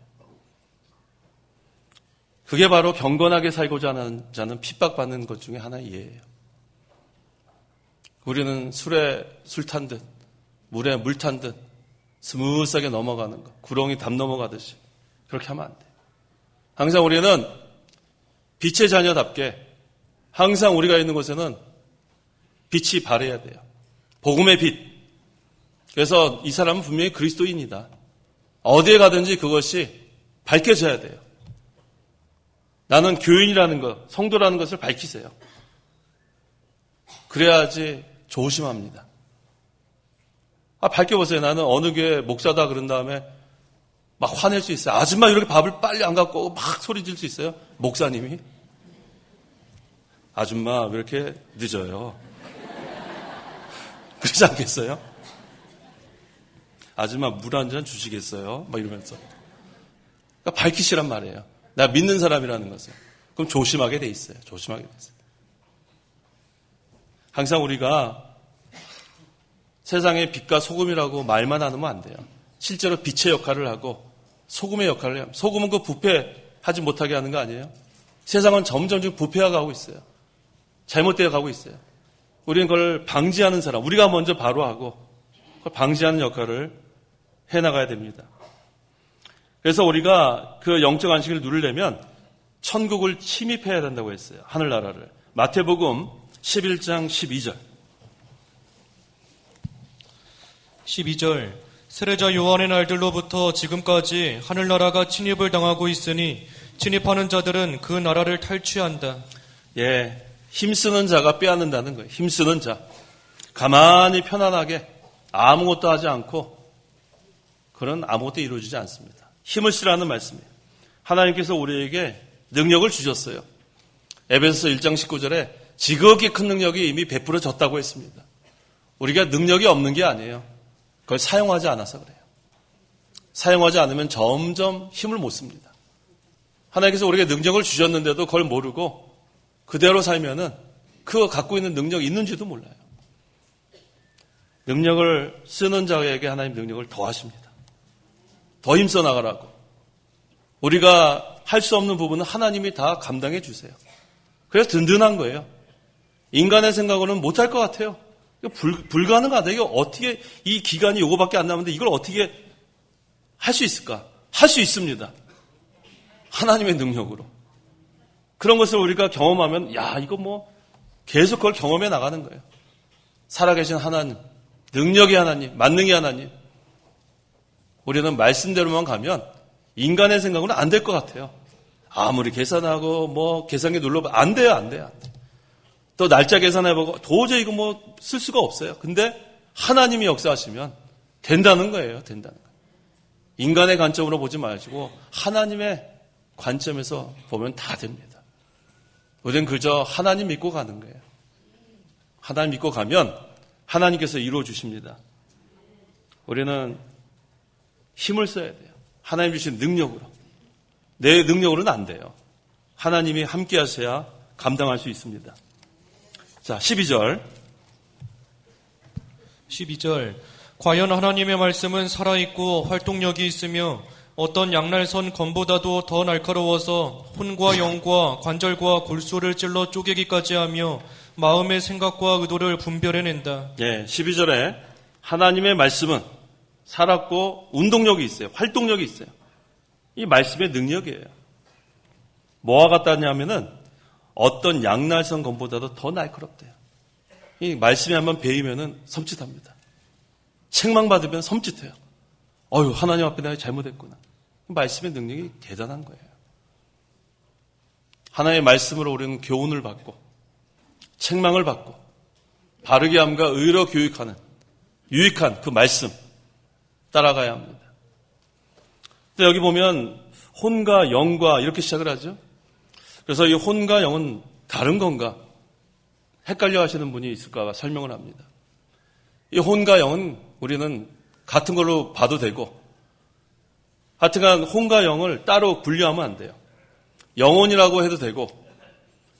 [SPEAKER 1] 그게 바로 경건하게 살고자 하는 자는 핍박받는 것 중에 하나의 예예요. 우리는 술에 술 탄 듯, 물에 물 탄 듯, 스무스하게 넘어가는 것, 구렁이 담 넘어가듯이 그렇게 하면 안 돼요. 항상 우리는 빛의 자녀답게 항상 우리가 있는 곳에는 빛이 발해야 돼요. 복음의 빛. 그래서 이 사람은 분명히 그리스도인이다. 어디에 가든지 그것이 밝혀져야 돼요. 나는 교인이라는 것, 성도라는 것을 밝히세요. 그래야지 조심합니다. 밝혀보세요. 나는 어느 교회 목사다 그런 다음에 막 화낼 수 있어요. 아줌마 이렇게 밥을 빨리 안 갖고 오고 막 소리 질 수 있어요. 목사님이. 아줌마 왜 이렇게 늦어요? 그러지 않겠어요? 아줌마 물 한 잔 주시겠어요? 막 이러면서. 그러니까 밝히시란 말이에요. 내가 믿는 사람이라는 것을. 그럼 조심하게 돼 있어요. 조심하게 돼 있어요. 항상 우리가 세상의 빛과 소금이라고 말만 하면 안 돼요. 실제로 빛의 역할을 하고 소금의 역할을 해요. 소금은 그 부패하지 못하게 하는 거 아니에요? 세상은 점점 좀 부패해 가고 있어요. 잘못되어 가고 있어요. 우리는 그걸 방지하는 사람, 우리가 먼저 바로 하고 그걸 방지하는 역할을 해나가야 됩니다. 그래서 우리가 그 영적 안식을 누리려면 천국을 침입해야 된다고 했어요. 하늘나라를. 마태복음 11장 12절.
[SPEAKER 2] 12절 세례자 요한의 날들로부터 지금까지 하늘나라가 침입을 당하고 있으니 침입하는 자들은 그 나라를 탈취한다.
[SPEAKER 1] 예, 힘쓰는 자가 빼앗는다는 거예요. 힘쓰는 자. 가만히 편안하게 아무것도 하지 않고 그런 아무것도 이루어지지 않습니다. 힘을 쓰라는 말씀이에요. 하나님께서 우리에게 능력을 주셨어요. 에베소서 1장 19절에 지극히 큰 능력이 이미 베풀어졌다고 했습니다. 우리가 능력이 없는 게 아니에요. 그걸 사용하지 않아서 그래요. 사용하지 않으면 점점 힘을 못 씁니다. 하나님께서 우리에게 능력을 주셨는데도 그걸 모르고 그대로 살면은 그 갖고 있는 능력이 있는지도 몰라요. 능력을 쓰는 자에게 하나님 능력을 더하십니다. 더 힘써 나가라고. 우리가 할 수 없는 부분은 하나님이 다 감당해 주세요. 그래서 든든한 거예요. 인간의 생각으로는 못할 것 같아요. 이거 불가능하다. 이거 어떻게 이 기간이 요거밖에 안 남았는데 이걸 어떻게 할 수 있을까? 할 수 있습니다. 하나님의 능력으로. 그런 것을 우리가 경험하면 야 이거 뭐 계속 그걸 경험해 나가는 거예요. 살아계신 하나님, 능력의 하나님, 만능의 하나님. 우리는 말씀대로만 가면 인간의 생각으로는 안 될 것 같아요. 아무리 계산하고 뭐 계산기 눌러봐 안 돼요, 안 돼요, 안 돼요. 또 날짜 계산해보고 도저히 이거 뭐 쓸 수가 없어요. 근데 하나님이 역사하시면 된다는 거예요, 된다는 거예요. 인간의 관점으로 보지 마시고 하나님의 관점에서 보면 다 됩니다. 우리는 그저 하나님 믿고 가는 거예요. 하나님 믿고 가면 하나님께서 이루어 주십니다. 우리는 힘을 써야 돼요. 하나님 주신 능력으로. 내 능력으로는 안 돼요. 하나님이 함께 하셔야 감당할 수 있습니다. 자, 12절.
[SPEAKER 2] 과연 하나님의 말씀은 살아있고 활동력이 있으며 어떤 양날선 검보다도 더 날카로워서 혼과 영과 관절과 골수를 찔러 쪼개기까지 하며 마음의 생각과 의도를 분별해낸다.
[SPEAKER 1] 예, 12절에 하나님의 말씀은 살았고 운동력이 있어요. 활동력이 있어요. 이 말씀의 능력이에요. 뭐와 같다냐면은 어떤 양날선 검보다도 더 날카롭대요. 이 말씀이 한번 베이면은 섬찟합니다. 책망받으면 섬찟해요. 어휴, 하나님 앞에 내가 잘못했구나. 말씀의 능력이 대단한 거예요. 하나님의 말씀으로 우리는 교훈을 받고 책망을 받고 바르게 함과 의로 교육하는 유익한 그 말씀 따라가야 합니다. 근데 여기 보면 혼과 영과 이렇게 시작을 하죠. 그래서 이 혼과 영은 다른 건가? 헷갈려 하시는 분이 있을까 설명을 합니다. 이 혼과 영은 우리는 같은 걸로 봐도 되고 하여튼간 혼과 영을 따로 분류하면 안 돼요. 영혼이라고 해도 되고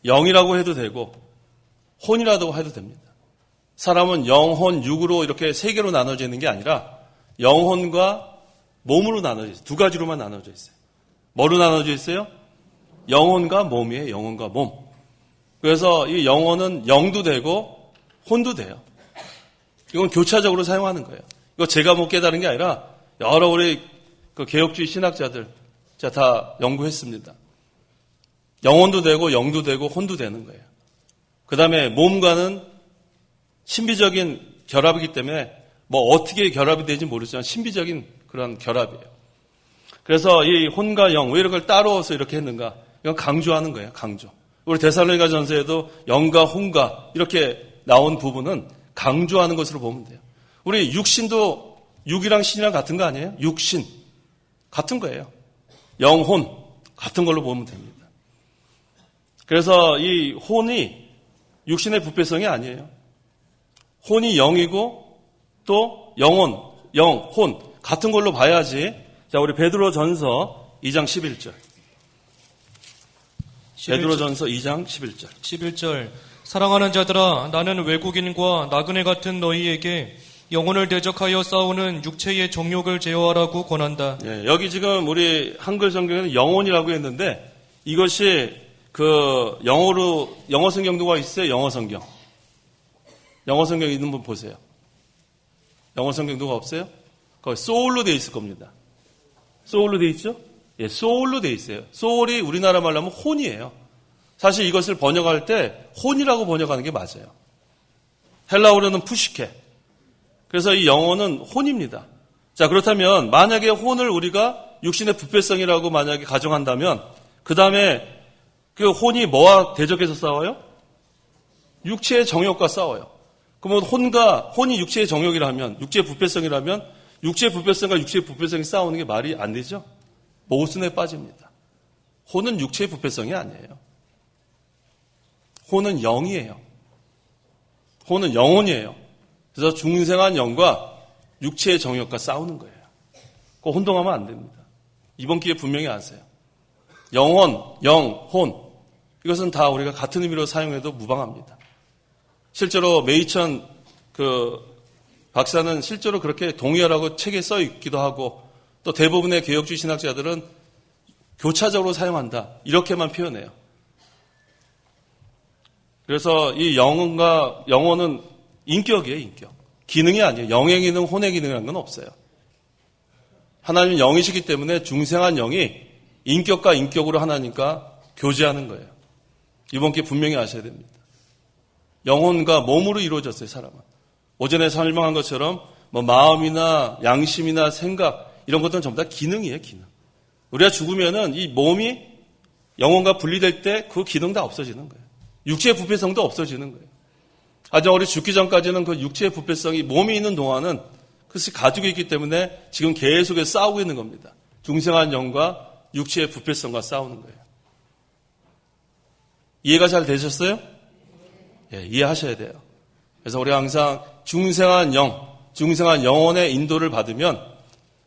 [SPEAKER 1] 영이라고 해도 되고 혼이라고 해도 됩니다. 사람은 영혼, 육으로 이렇게 세 개로 나눠져 있는 게 아니라 영혼과 몸으로 나눠져 있어요. 두 가지로만 나눠져 있어요. 뭐로 나눠져 있어요? 영혼과 몸이에요. 영혼과 몸. 그래서 이 영혼은 영도 되고 혼도 돼요. 이건 교차적으로 사용하는 거예요. 이거 제가 못 깨달은 게 아니라 여러 우리 그 개혁주의 신학자들 다 연구했습니다. 영혼도 되고 영도 되고 혼도 되는 거예요. 그 다음에 몸과는 신비적인 결합이기 때문에 뭐 어떻게 결합이 되는지 모르지만 신비적인 그런 결합이에요. 그래서 이 혼과 영, 왜 이걸 따로서 이렇게 했는가? 이건 강조하는 거예요, 강조. 우리 데살로니가 전서에도 영과 혼과 이렇게 나온 부분은 강조하는 것으로 보면 돼요. 우리 육신도 육이랑 신이랑 같은 거 아니에요? 육신. 같은 거예요. 영혼. 같은 걸로 보면 됩니다. 그래서 이 혼이 육신의 부패성이 아니에요. 혼이 영이고 또 영혼, 영, 혼. 같은 걸로 봐야지. 자, 우리 베드로 전서 2장 11절. 베드로 전서 2장 11절.
[SPEAKER 2] 11절. 사랑하는 자들아, 나는 외국인과 나그네 같은 너희에게 영혼을 대적하여 싸우는 육체의 정욕을 제어하라고 권한다.
[SPEAKER 1] 예, 여기 지금 우리 한글 성경에는 영혼이라고 했는데 이것이 그 영어 성경도가 있어요. 영어 성경. 영어 성경 있는 분 보세요. 영어 성경도가 없어요? 거기 소울로 되어 있을 겁니다. 소울로 되어 있죠? 예, 소울로 되어 있어요. 소울이 우리나라 말로 하면 혼이에요. 사실 이것을 번역할 때 혼이라고 번역하는 게 맞아요. 헬라어로는 푸시케. 그래서 이 영혼은 혼입니다. 자, 그렇다면 만약에 혼을 우리가 육신의 부패성이라고 만약에 가정한다면 그 다음에 그 혼이 뭐와 대적해서 싸워요? 육체의 정욕과 싸워요. 그러면 혼이 육체의 정욕이라면, 육체의 부패성이라면 육체의 부패성과 육체의 부패성이 싸우는 게 말이 안 되죠? 모순에 빠집니다. 혼은 육체의 부패성이 아니에요. 혼은 영이에요. 혼은 영혼이에요. 그래서 중생한 영과 육체의 정욕과 싸우는 거예요. 그거 혼동하면 안 됩니다. 이번 기회에 분명히 아세요. 영혼, 영, 혼 이것은 다 우리가 같은 의미로 사용해도 무방합니다. 실제로 메이천 박사는 실제로 그렇게 동의하라고 책에 써 있기도 하고 또 대부분의 개혁주의 신학자들은 교차적으로 사용한다 이렇게만 표현해요. 그래서 이 영혼과 영혼은 인격이에요, 인격. 기능이 아니에요. 영의 기능, 혼의 기능이라는 건 없어요. 하나님은 영이시기 때문에 중생한 영이 인격과 인격으로 하나님과 교제하는 거예요. 이번 기회에 분명히 아셔야 됩니다. 영혼과 몸으로 이루어졌어요, 사람은. 오전에 설명한 것처럼 마음이나 양심이나 생각 이런 것들은 전부 다 기능이에요, 기능. 우리가 죽으면은 이 몸이 영혼과 분리될 때 그 기능 다 없어지는 거예요. 육체의 부패성도 없어지는 거예요. 하지만 우리 죽기 전까지는 그 육체의 부패성이 몸이 있는 동안은 그것이 가지고 있기 때문에 지금 계속해서 싸우고 있는 겁니다. 중생한 영과 육체의 부패성과 싸우는 거예요. 이해가 잘 되셨어요? 예, 이해하셔야 돼요. 그래서 우리가 항상 중생한 영, 중생한 영혼의 인도를 받으면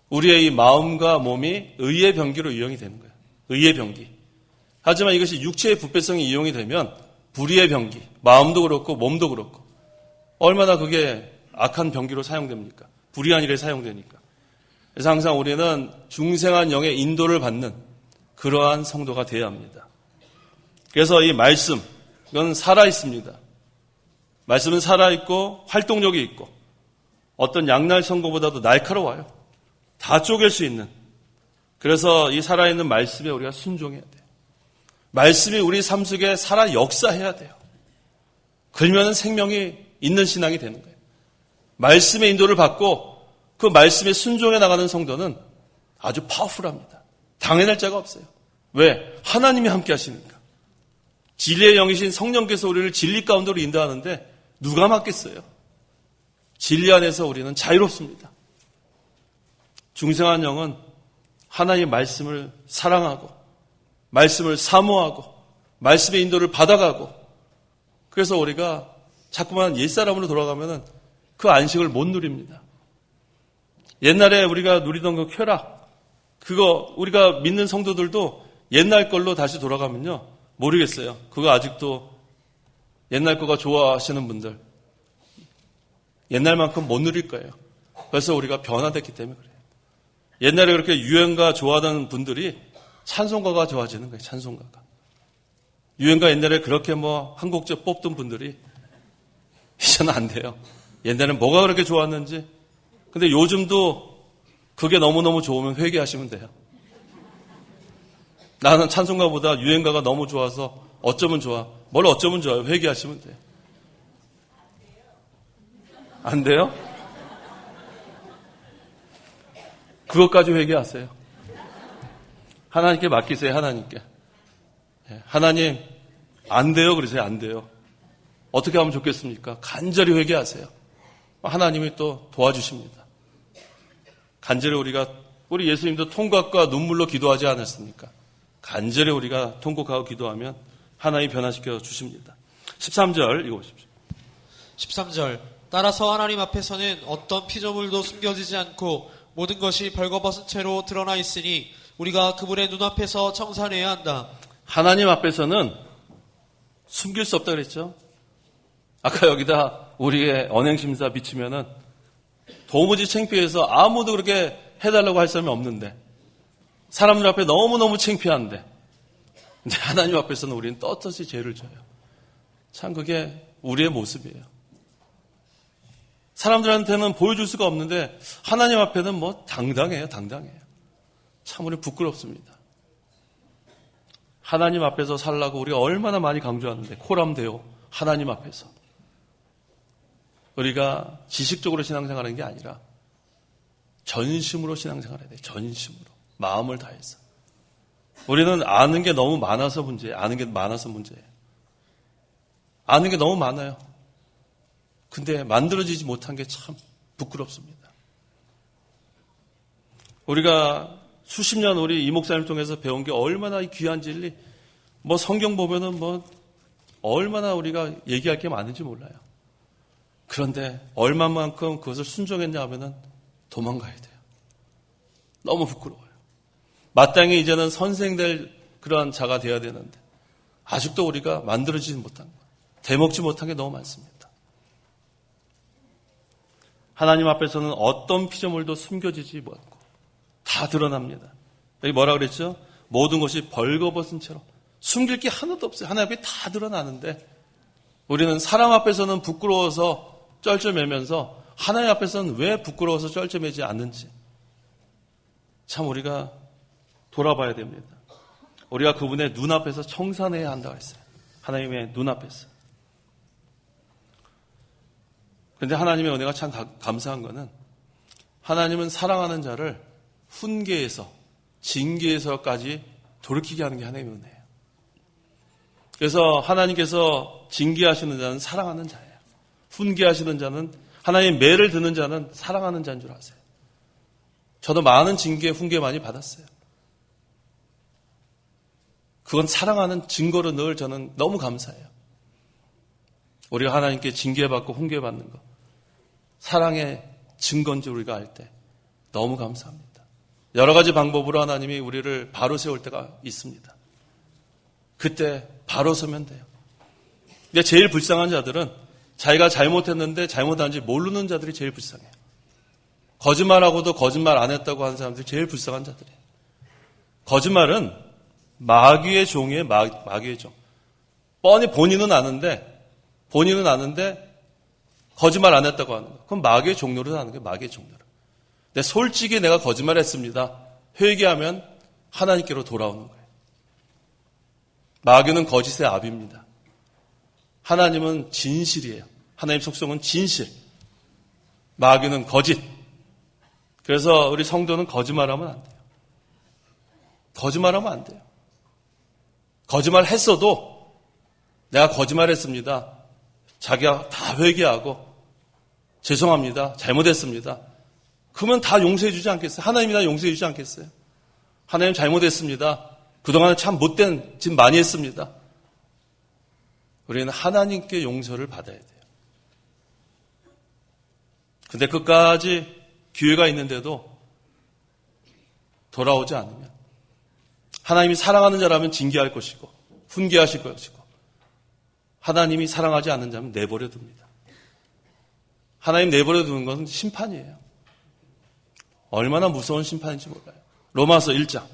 [SPEAKER 1] 우리의 이 마음과 몸이 의의 병기로 이용이 되는 거예요. 의의 병기. 하지만 이것이 육체의 부패성이 이용이 되면 불의의 병기, 마음도 그렇고 몸도 그렇고 얼마나 그게 악한 병기로 사용됩니까? 불의한 일에 사용되니까. 그래서 항상 우리는 중생한 영의 인도를 받는 그러한 성도가 되어야 합니다. 그래서 이 말씀, 이건 살아있습니다. 말씀은 살아있고 활동력이 있고 어떤 양날 선고보다도 날카로워요. 다 쪼갤 수 있는. 그래서 이 살아있는 말씀에 우리가 순종해야 돼요. 말씀이 우리 삶 속에 살아 역사해야 돼요. 그러면 생명이 있는 신앙이 되는 거예요. 말씀의 인도를 받고 그 말씀에 순종해 나가는 성도는 아주 파워풀합니다. 당해낼 자가 없어요. 왜? 하나님이 함께 하시니까. 진리의 영이신 성령께서 우리를 진리 가운데로 인도하는데 누가 막겠어요? 진리 안에서 우리는 자유롭습니다. 중생한 영은 하나님의 말씀을 사랑하고 말씀을 사모하고 말씀의 인도를 받아가고 그래서 우리가 자꾸만 옛사람으로 돌아가면 그 안식을 못 누립니다. 옛날에 우리가 누리던 그 쾌락 그거 우리가 믿는 성도들도 옛날 걸로 다시 돌아가면요 모르겠어요. 그거 아직도 옛날 거가 좋아하시는 분들 옛날만큼 못 누릴 거예요. 그래서 우리가 변화됐기 때문에 그래요. 옛날에 그렇게 유행가 좋아하던 분들이 찬송가가 좋아지는 거예요. 찬송가가. 유행가 옛날에 그렇게 한 곡째 뽑던 분들이 이제는 안 돼요. 옛날에는 뭐가 그렇게 좋았는지. 근데 요즘도 그게 너무너무 좋으면 회개하시면 돼요. 나는 찬송가보다 유행가가 너무 좋아서 어쩌면 좋아. 뭘 어쩌면 좋아요. 회개하시면 돼요. 안 돼요? 그것까지 회개하세요. 하나님께 맡기세요. 하나님께. 하나님 안 돼요. 그러세요. 안 돼요. 어떻게 하면 좋겠습니까? 간절히 회개하세요. 하나님이 또 도와주십니다. 간절히 우리 예수님도 통곡과 눈물로 기도하지 않았습니까? 간절히 우리가 통곡하고 기도하면 하나님이 변화시켜 주십니다. 13절 읽어보십시오.
[SPEAKER 5] 13절 따라서 하나님 앞에서는 어떤 피조물도 숨겨지지 않고 모든 것이 벌거벗은 채로 드러나 있으니 우리가 그분의 눈앞에서 청산해야 한다.
[SPEAKER 1] 하나님 앞에서는 숨길 수 없다 그랬죠. 아까 여기다 우리의 언행심사 비치면은 도무지 창피해서 아무도 그렇게 해달라고 할 사람이 없는데 사람들 앞에 너무너무 창피한데 근데 하나님 앞에서는 우리는 떳떳이 죄를 져요. 참 그게 우리의 모습이에요. 사람들한테는 보여줄 수가 없는데 하나님 앞에는 당당해요. 당당해요. 참 우리 부끄럽습니다. 하나님 앞에서 살라고 우리가 얼마나 많이 강조하는데 코람데오 하나님 앞에서 우리가 지식적으로 신앙생활하는 게 아니라 전심으로 신앙생활해야 돼요. 전심으로. 마음을 다해서. 우리는 아는 게 너무 많아서 문제예요. 아는 게 많아서 문제예요. 아는 게 너무 많아요. 근데 만들어지지 못한 게 참 부끄럽습니다. 우리가 수십 년 우리 이 목사님 통해서 배운 게 얼마나 귀한 진리, 뭐 성경 보면은 뭐 얼마나 우리가 얘기할 게 많은지 몰라요. 그런데 얼마만큼 그것을 순종했냐 하면은 도망가야 돼요. 너무 부끄러워요. 마땅히 이제는 선생될 그러한 자가 되어야 되는데 아직도 우리가 만들어지지 못한 거, 대먹지 못한 게 너무 많습니다. 하나님 앞에서는 어떤 피조물도 숨겨지지 않고 다 드러납니다. 여기 뭐라 그랬죠? 모든 것이 벌거벗은 채로 숨길 게 하나도 없어요. 하나님 앞에 다 드러나는데 우리는 사람 앞에서는 부끄러워서 쩔쩔매면서 하나님 앞에서는 왜 부끄러워서 쩔쩔매지 않는지 참 우리가 돌아봐야 됩니다. 우리가 그분의 눈앞에서 청산해야 한다고 했어요. 하나님의 눈앞에서. 그런데 하나님의 은혜가 참 감사한 거는 하나님은 사랑하는 자를 훈계에서 징계에서까지 돌이키게 하는 게 하나님의 은혜예요. 그래서 하나님께서 징계하시는 자는 사랑하는 자예요. 훈계하시는 자는 하나님 매를 드는 자는 사랑하는 자인 줄 아세요. 저도 많은 징계, 훈계 많이 받았어요. 그건 사랑하는 증거로 늘 저는 너무 감사해요. 우리가 하나님께 징계받고 훈계받는 거 사랑의 증거인지 우리가 알 때 너무 감사합니다. 여러 가지 방법으로 하나님이 우리를 바로 세울 때가 있습니다. 그때 바로 서면 돼요. 근데 제일 불쌍한 자들은 자기가 잘못했는데 잘못한지 모르는 자들이 제일 불쌍해요. 거짓말하고도 거짓말 안 했다고 하는 사람들이 제일 불쌍한 자들이에요. 거짓말은 마귀의 종이에요. 마귀의 종. 뻔히 본인은 아는데 거짓말 안 했다고 하는 거. 그럼 마귀의 종로를 하는 거예요. 마귀의 종로를. 근데 솔직히 내가 거짓말했습니다. 회개하면 하나님께로 돌아오는 거예요. 마귀는 거짓의 압입니다. 하나님은 진실이에요. 하나님 속성은 진실. 마귀는 거짓. 그래서 우리 성도는 거짓말하면 안 돼요. 거짓말하면 안 돼요. 거짓말했어도 내가 거짓말했습니다. 자기가 다 회개하고 죄송합니다. 잘못했습니다. 그러면 다 용서해 주지 않겠어요? 하나님이 다 용서해 주지 않겠어요? 하나님 잘못했습니다. 그동안 참 못된 짓 많이 했습니다. 우리는 하나님께 용서를 받아야 돼요. 근데 끝까지 기회가 있는데도 돌아오지 않으면 하나님이 사랑하는 자라면 징계할 것이고 훈계하실 것이고 하나님이 사랑하지 않는 자면 내버려 둡니다. 하나님 내버려 두는 것은 심판이에요. 얼마나 무서운 심판인지 몰라요. 로마서 1장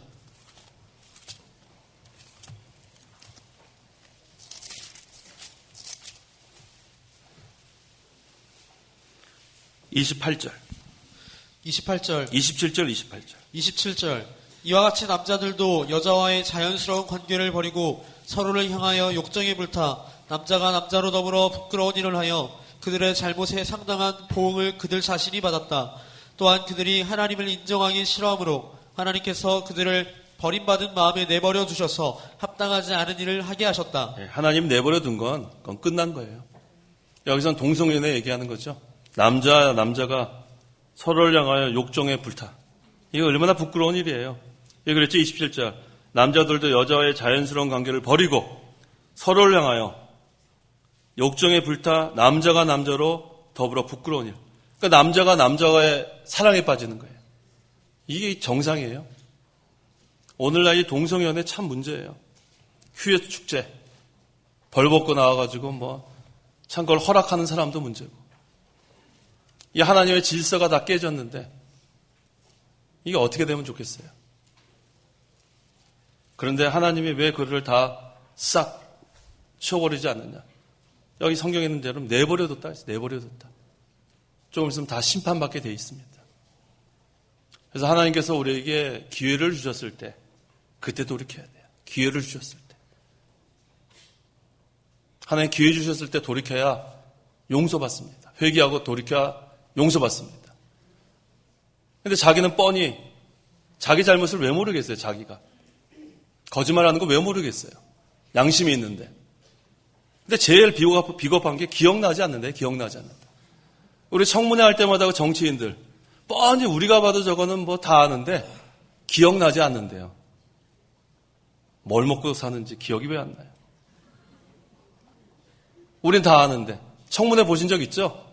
[SPEAKER 1] 28절
[SPEAKER 5] 28절,
[SPEAKER 1] 27절 28절
[SPEAKER 5] 27절. 이와 같이 남자들도 여자와의 자연스러운 관계를 버리고 서로를 향하여 욕정에 불타 남자가 남자로 더불어 부끄러운 일을 하여 그들의 잘못에 상당한 보응을 그들 자신이 받았다. 또한 그들이 하나님을 인정하기 싫어하므로 하나님께서 그들을 버림받은 마음에 내버려 두셔서 합당하지 않은 일을 하게 하셨다.
[SPEAKER 1] 하나님 내버려 둔 건 그건 끝난 거예요. 여기선 동성연애 얘기하는 거죠. 남자가 서로를 향하여 욕정에 불타. 이거 얼마나 부끄러운 일이에요. 예, 그랬죠. 27절. 남자들도 여자와의 자연스러운 관계를 버리고 서로를 향하여 욕정에 불타 남자가 남자로 더불어 부끄러운 일. 그러니까 남자가 남자와의 사랑에 빠지는 거예요. 이게 정상이에요. 오늘날 이 동성연애 참 문제예요. 휴회 축제 벌 벗고 나와가지고 참 그걸 허락하는 사람도 문제고. 이 하나님의 질서가 다 깨졌는데 이게 어떻게 되면 좋겠어요? 그런데 하나님이 왜 그를 다 싹 치워버리지 않느냐? 여기 성경에 있는 대로 내버려뒀다 했어요. 내버려뒀다. 조금 있으면 다 심판받게 돼 있습니다. 그래서 하나님께서 우리에게 기회를 주셨을 때 그때 돌이켜야 돼요. 기회를 주셨을 때. 하나님 기회 주셨을 때 돌이켜야 용서받습니다. 회개하고 돌이켜 용서받습니다. 근데 자기는 뻔히 자기 잘못을 왜 모르겠어요, 자기가. 거짓말하는 거 왜 모르겠어요. 양심이 있는데. 근데 제일 비겁한 게 기억나지 않는데, 기억나지 않는다. 우리 청문회 할 때마다 그 정치인들, 뻔히 우리가 봐도 저거는 뭐 다 아는데, 기억나지 않는데요. 뭘 먹고 사는지 기억이 왜 안 나요? 우린 다 아는데. 청문회 보신 적 있죠?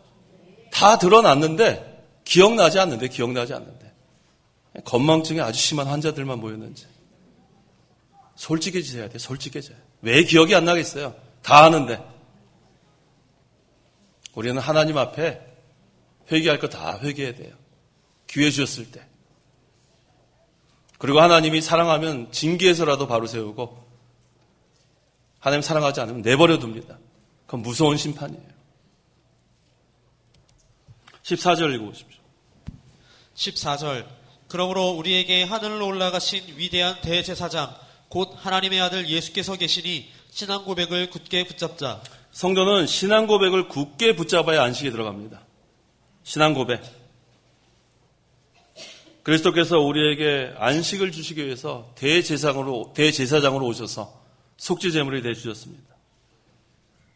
[SPEAKER 1] 다 드러났는데, 기억나지 않는데, 기억나지 않는데. 건망증이 아주 심한 환자들만 모였는지. 솔직해지셔야 돼요, 솔직해져요. 왜 기억이 안 나겠어요? 다 아는데. 우리는 하나님 앞에 회개할 거 다 회개해야 돼요. 기회 주셨을 때. 그리고 하나님이 사랑하면 징계해서라도 바로 세우고, 하나님 사랑하지 않으면 내버려 둡니다. 그건 무서운 심판이에요. 14절 읽어보십시오.
[SPEAKER 5] 14절. 그러므로 우리에게 하늘로 올라가신 위대한 대제사장 곧 하나님의 아들 예수께서 계시니 신앙 고백을 굳게 붙잡자.
[SPEAKER 1] 성도는 신앙 고백을 굳게 붙잡아야 안식에 들어갑니다. 신앙 고백. 그리스도께서 우리에게 안식을 주시기 위해서 대제사장으로 오셔서 속죄 제물이 되주셨습니다.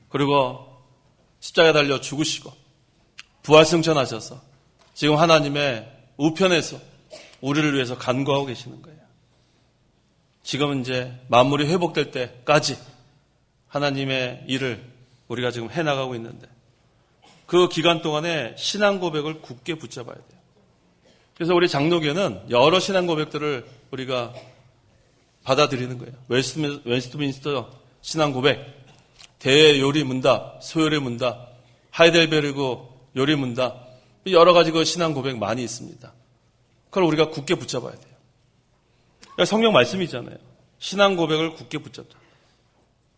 [SPEAKER 1] 그리고 십자가에 달려 죽으시고 부활승천하셔서 지금 하나님의 우편에서 우리를 위해서 간구하고 계시는 거예요. 지금은 이제 만물이 회복될 때까지 하나님의 일을 우리가 지금 해나가고 있는데 그 기간 동안에 신앙 고백을 굳게 붙잡아야 돼요. 그래서 우리 장로교는 여러 신앙 고백들을 우리가 받아들이는 거예요. 웨스트민스터 신앙 고백, 대요리 문답, 소요리 문답, 하이델베르그 요리 문답, 여러 가지 그 신앙 고백 많이 있습니다. 그걸 우리가 굳게 붙잡아야 돼요. 성경 말씀이잖아요. 신앙 고백을 굳게 붙잡자.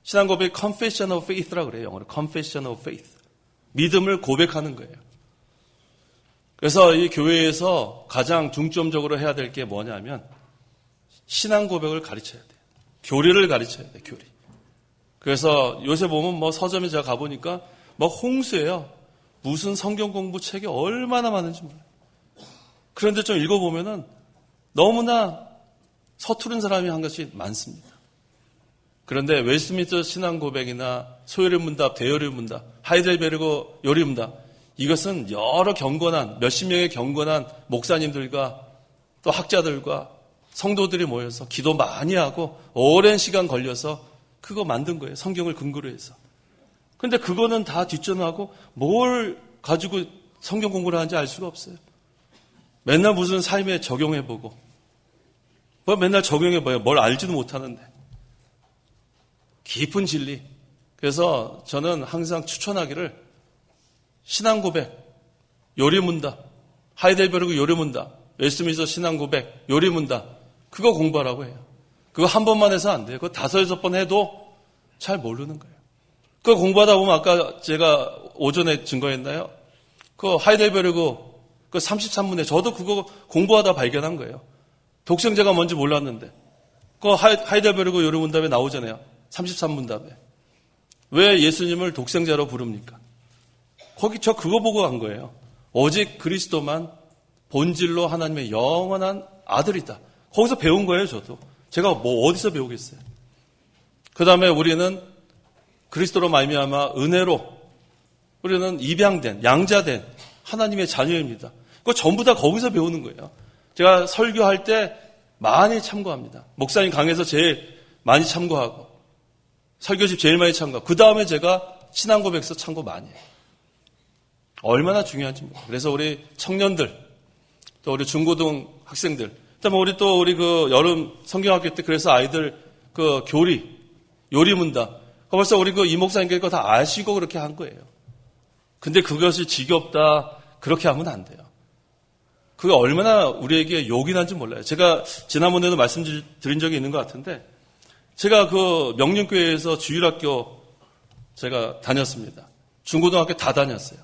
[SPEAKER 1] 신앙 고백 confession of faith라고 그래요. 영어로 confession of faith. 믿음을 고백하는 거예요. 그래서 이 교회에서 가장 중점적으로 해야 될 게 뭐냐면 신앙 고백을 가르쳐야 돼요. 교리를 가르쳐야 돼요. 교리. 그래서 요새 보면 뭐 서점에 제가 가보니까 뭐 홍수예요. 무슨 성경 공부 책이 얼마나 많은지 몰라요. 그런데 좀 읽어보면은 너무나 서투른 사람이 한 것이 많습니다. 그런데 웨스트민스터 신앙 고백이나 소요리 문답, 대요리 문답, 하이델베르그 요리 문답, 이것은 여러 경건한, 몇십 명의 경건한 목사님들과 또 학자들과 성도들이 모여서 기도 많이 하고 오랜 시간 걸려서 그거 만든 거예요. 성경을 근거로 해서. 근데 그거는 다 뒷전하고 뭘 가지고 성경 공부를 하는지 알 수가 없어요. 맨날 무슨 삶에 적용해보고 뭐 맨날 적용해봐요. 뭘 알지도 못하는데. 깊은 진리. 그래서 저는 항상 추천하기를 신앙 고백, 요리 문답, 하이델베르그 요리 문답, 웨스트민스터 신앙 고백, 요리 문답, 그거 공부하라고 해요. 그거 한 번만 해서 안 돼요. 그거 5-6번 해도 잘 모르는 거예요. 그거 공부하다 보면 아까 제가 오전에 증거했나요? 그 하이델베르그 그 33문에 저도 그거 공부하다 발견한 거예요. 독생자가 뭔지 몰랐는데. 그 하이델베르그 요리 문답에 나오잖아요. 33문답에. 왜 예수님을 독생자로 부릅니까? 거기 저 그거 보고 간 거예요. 오직 그리스도만 본질로 하나님의 영원한 아들이다. 거기서 배운 거예요, 저도. 제가 뭐 어디서 배우겠어요. 그 다음에 우리는 그리스도로 말미암아 은혜로 우리는 입양된, 양자된 하나님의 자녀입니다. 그거 전부 다 거기서 배우는 거예요. 제가 설교할 때 많이 참고합니다. 목사님 강에서 제일 많이 참고하고 설교집 제일 많이 참고하고 그 다음에 제가 신앙고백서 참고 많이 해요. 얼마나 중요한지 몰라요. 그래서 우리 청년들 또 우리 중고등 학생들 그다음에 우리 그 여름 성경학교 때 그래서 아이들 그 교리 요리 문답 벌써 우리 그 이목사님께 그거 다 아시고 그렇게 한 거예요. 근데 그것이 지겹다 그렇게 하면 안 돼요. 그게 얼마나 우리에게 욕이 난지 몰라요. 제가 지난번에도 말씀드린 적이 있는 것 같은데 제가 그 명륜교회에서 주일학교 제가 다녔습니다. 중고등학교 다 다녔어요.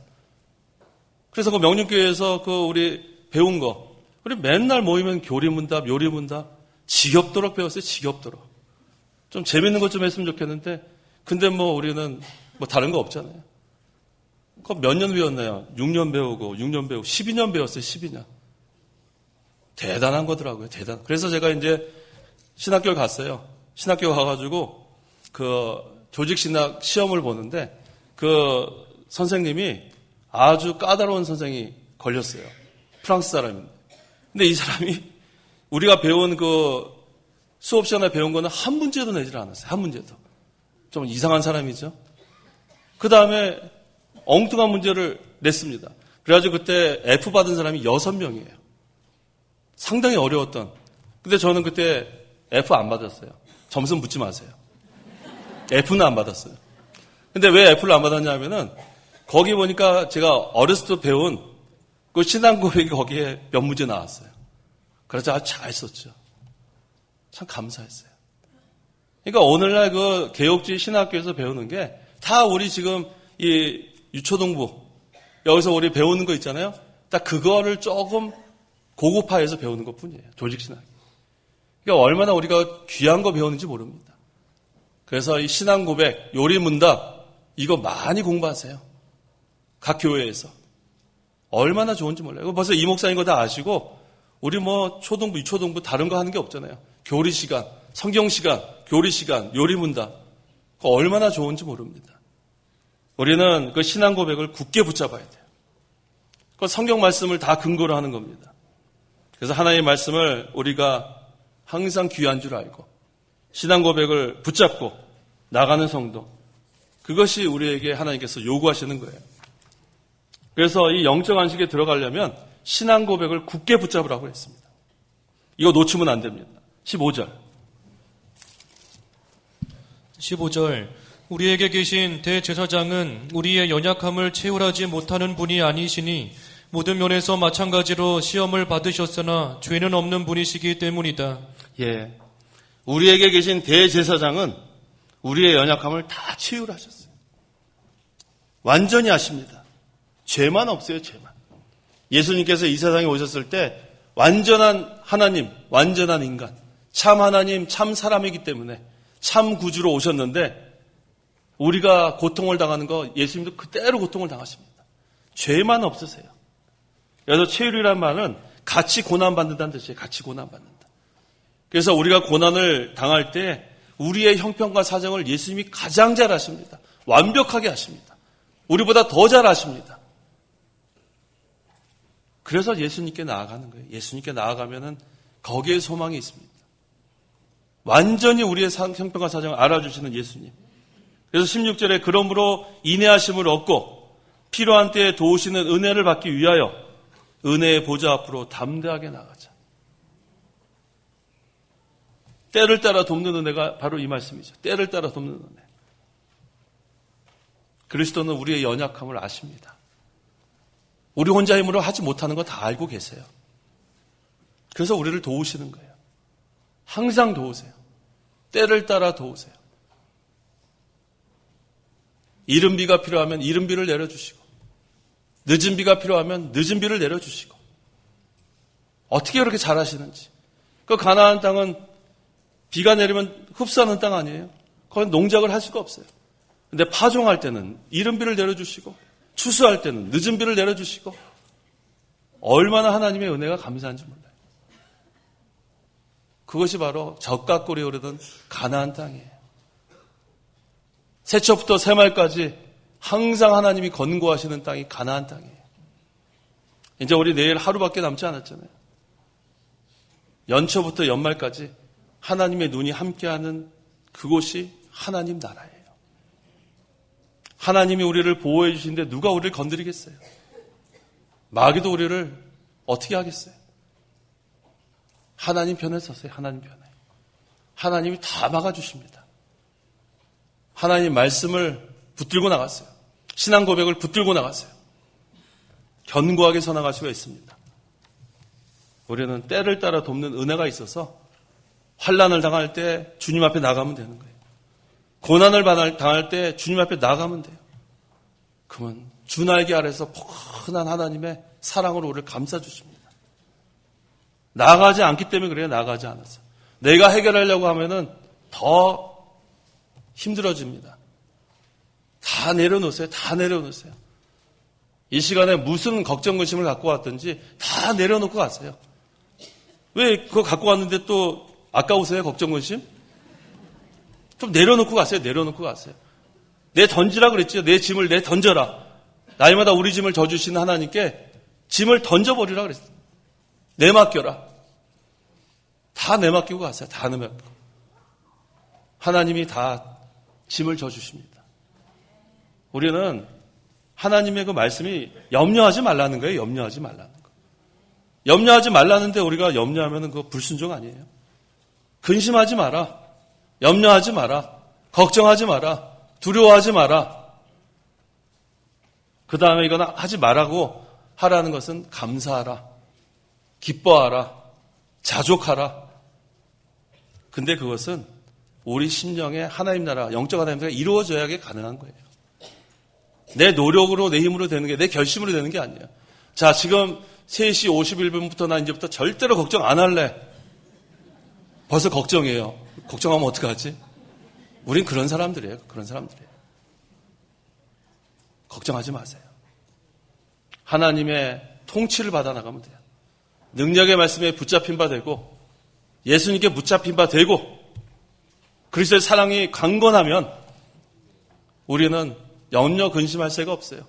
[SPEAKER 1] 그래서 그 명륜교회에서 그 우리 배운 거 우리 맨날 모이면 교리문답, 요리문답 지겹도록 배웠어요. 지겹도록. 좀 재밌는 것 좀 했으면 좋겠는데 근데 뭐 우리는 뭐 다른 거 없잖아요. 그거 몇 년 배웠나요? 6년 배우고 12년 배웠어요. 12년. 대단한 거더라고요. 대단. 그래서 제가 이제 신학교를 갔어요. 신학교 가가지고 그 조직신학 시험을 보는데 그 선생님이 아주 까다로운 선생이 걸렸어요. 프랑스 사람인데. 근데 이 사람이 우리가 배운 그 수업 시간에 배운 거는 한 문제도 내질 않았어요. 한 문제도. 좀 이상한 사람이죠. 그 다음에 엉뚱한 문제를 냈습니다. 그래가지고 그때 F 받은 사람이 6명이에요. 상당히 어려웠던. 근데 저는 그때 F 안 받았어요. 점수 묻지 마세요. F는 안 받았어요. 근데 왜 F를 안 받았냐면은 거기 보니까 제가 어렸을 때 배운 그 신앙 고백이 거기에 몇 문제 나왔어요. 그래서 아주 잘 썼죠. 참 감사했어요. 그러니까 오늘날 그 개혁주의 신학교에서 배우는 게 다 우리 지금 이 유초등부 여기서 우리 배우는 거 있잖아요. 딱 그거를 조금 고급화해서 배우는 것 뿐이에요. 조직신학. 그러니까 얼마나 우리가 귀한 거 배우는지 모릅니다. 그래서 이 신앙 고백, 요리문답 이거 많이 공부하세요. 각 교회에서. 얼마나 좋은지 몰라요. 벌써 이 목사님 거 다 아시고 우리 뭐 초등부, 유초등부 다른 거 하는 게 없잖아요. 교리 시간, 성경 시간, 교리 시간, 요리문답. 그거 얼마나 좋은지 모릅니다. 우리는 그 신앙 고백을 굳게 붙잡아야 돼요. 그 성경 말씀을 다 근거로 하는 겁니다. 그래서 하나님의 말씀을 우리가 항상 귀한 줄 알고 신앙 고백을 붙잡고 나가는 성도. 그것이 우리에게 하나님께서 요구하시는 거예요. 그래서 이 영적 안식에 들어가려면 신앙 고백을 굳게 붙잡으라고 했습니다. 이거 놓치면 안 됩니다. 15절.
[SPEAKER 2] 우리에게 계신 대제사장은 우리의 연약함을 채울하지 못하는 분이 아니시니 모든 면에서 마찬가지로 시험을 받으셨으나 죄는 없는 분이시기 때문이다.
[SPEAKER 1] 예. 우리에게 계신 대제사장은 우리의 연약함을 다 치유하셨어요. 완전히 아십니다. 죄만 없어요, 죄만. 예수님께서 이 세상에 오셨을 때 완전한 하나님, 완전한 인간, 참 하나님, 참 사람이기 때문에 참 구주로 오셨는데 우리가 고통을 당하는 거 예수님도 그대로 고통을 당하십니다. 죄만 없으세요. 그래서 치유이란 말은 같이 고난받는다는 뜻이에요. 같이 고난받는다. 그래서 우리가 고난을 당할 때 우리의 형편과 사정을 예수님이 가장 잘 아십니다. 완벽하게 아십니다. 우리보다 더 잘 아십니다. 그래서 예수님께 나아가는 거예요. 예수님께 나아가면은 거기에 소망이 있습니다. 완전히 우리의 형편과 사정을 알아주시는 예수님. 그래서 16절에 그러므로 인내하심을 얻고 필요한 때에 도우시는 은혜를 받기 위하여 은혜의 보좌 앞으로 담대하게 나가자. 때를 따라 돕는 은혜가 바로 이 말씀이죠. 때를 따라 돕는 은혜. 그리스도는 우리의 연약함을 아십니다. 우리 혼자 힘으로 하지 못하는 거 다 알고 계세요. 그래서 우리를 도우시는 거예요. 항상 도우세요. 때를 따라 도우세요. 이른 비가 필요하면 이른 비를 내려주시고 늦은 비가 필요하면 늦은 비를 내려주시고 어떻게 그렇게 잘하시는지. 그 가나안 땅은 비가 내리면 흡수하는 땅 아니에요? 거기 농작을 할 수가 없어요. 근데 파종할 때는 이른 비를 내려주시고 추수할 때는 늦은 비를 내려주시고 얼마나 하나님의 은혜가 감사한지 몰라요. 그것이 바로 젖가꿀이 흐르던 가나안 땅이에요. 새초부터 새말까지 항상 하나님이 권고하시는 땅이 가나안 땅이에요. 이제 우리 내일 하루밖에 남지 않았잖아요. 연초부터 연말까지 하나님의 눈이 함께하는 그곳이 하나님 나라예요. 하나님이 우리를 보호해 주시는데 누가 우리를 건드리겠어요? 마귀도 우리를 어떻게 하겠어요? 하나님 편에 섰어요. 하나님 편에. 하나님이 다 막아주십니다. 하나님 말씀을 붙들고 나갔어요. 신앙 고백을 붙들고 나갔어요. 견고하게 서나갈 수가 있습니다. 우리는 때를 따라 돕는 은혜가 있어서 환난을 당할 때 주님 앞에 나가면 되는 거예요. 고난을 당할 때 주님 앞에 나가면 돼요. 그러면 주 날개 아래서 포근한 하나님의 사랑으로 우리를 감싸주십니다. 나가지 않기 때문에 그래요. 나가지 않아서. 내가 해결하려고 하면은 더 힘들어집니다. 다 내려놓으세요. 다 내려놓으세요. 이 시간에 무슨 걱정, 근심을 갖고 왔든지 다 내려놓고 가세요. 왜 그거 갖고 왔는데 또 아까우세요? 걱정, 근심? 좀 내려놓고 가세요. 내려놓고 가세요. 내 던지라 그랬죠. 내 짐을 내 던져라. 날마다 우리 짐을 져주시는 하나님께 짐을 던져버리라 그랬어요. 내맡겨라. 다 내맡기고 가세요. 다 내맡기고. 하나님이 다 짐을 져주십니다. 우리는 하나님의 그 말씀이 염려하지 말라는 거예요. 염려하지 말라는 거. 염려하지 말라는데 우리가 염려하면 그거 불순종 아니에요. 근심하지 마라. 염려하지 마라. 걱정하지 마라. 두려워하지 마라. 그 다음에 이건 하지 말라고 하라는 것은 감사하라. 기뻐하라. 자족하라. 근데 그것은 우리 심령에 하나님 나라, 영적 하나님 나라가 이루어져야 가능한 거예요. 내 노력으로, 내 힘으로 되는 게, 내 결심으로 되는 게 아니에요. 자, 지금 3시 51분부터 나 이제부터 절대로 걱정 안 할래. 벌써 걱정이에요. 걱정하면 어떡하지? 우린 그런 사람들이에요. 그런 사람들이에요. 걱정하지 마세요. 하나님의 통치를 받아 나가면 돼요. 능력의 말씀에 붙잡힌 바 되고 예수님께 붙잡힌 바 되고 그리스도의 사랑이 강건하면 우리는 염려 근심할 새가 없어요.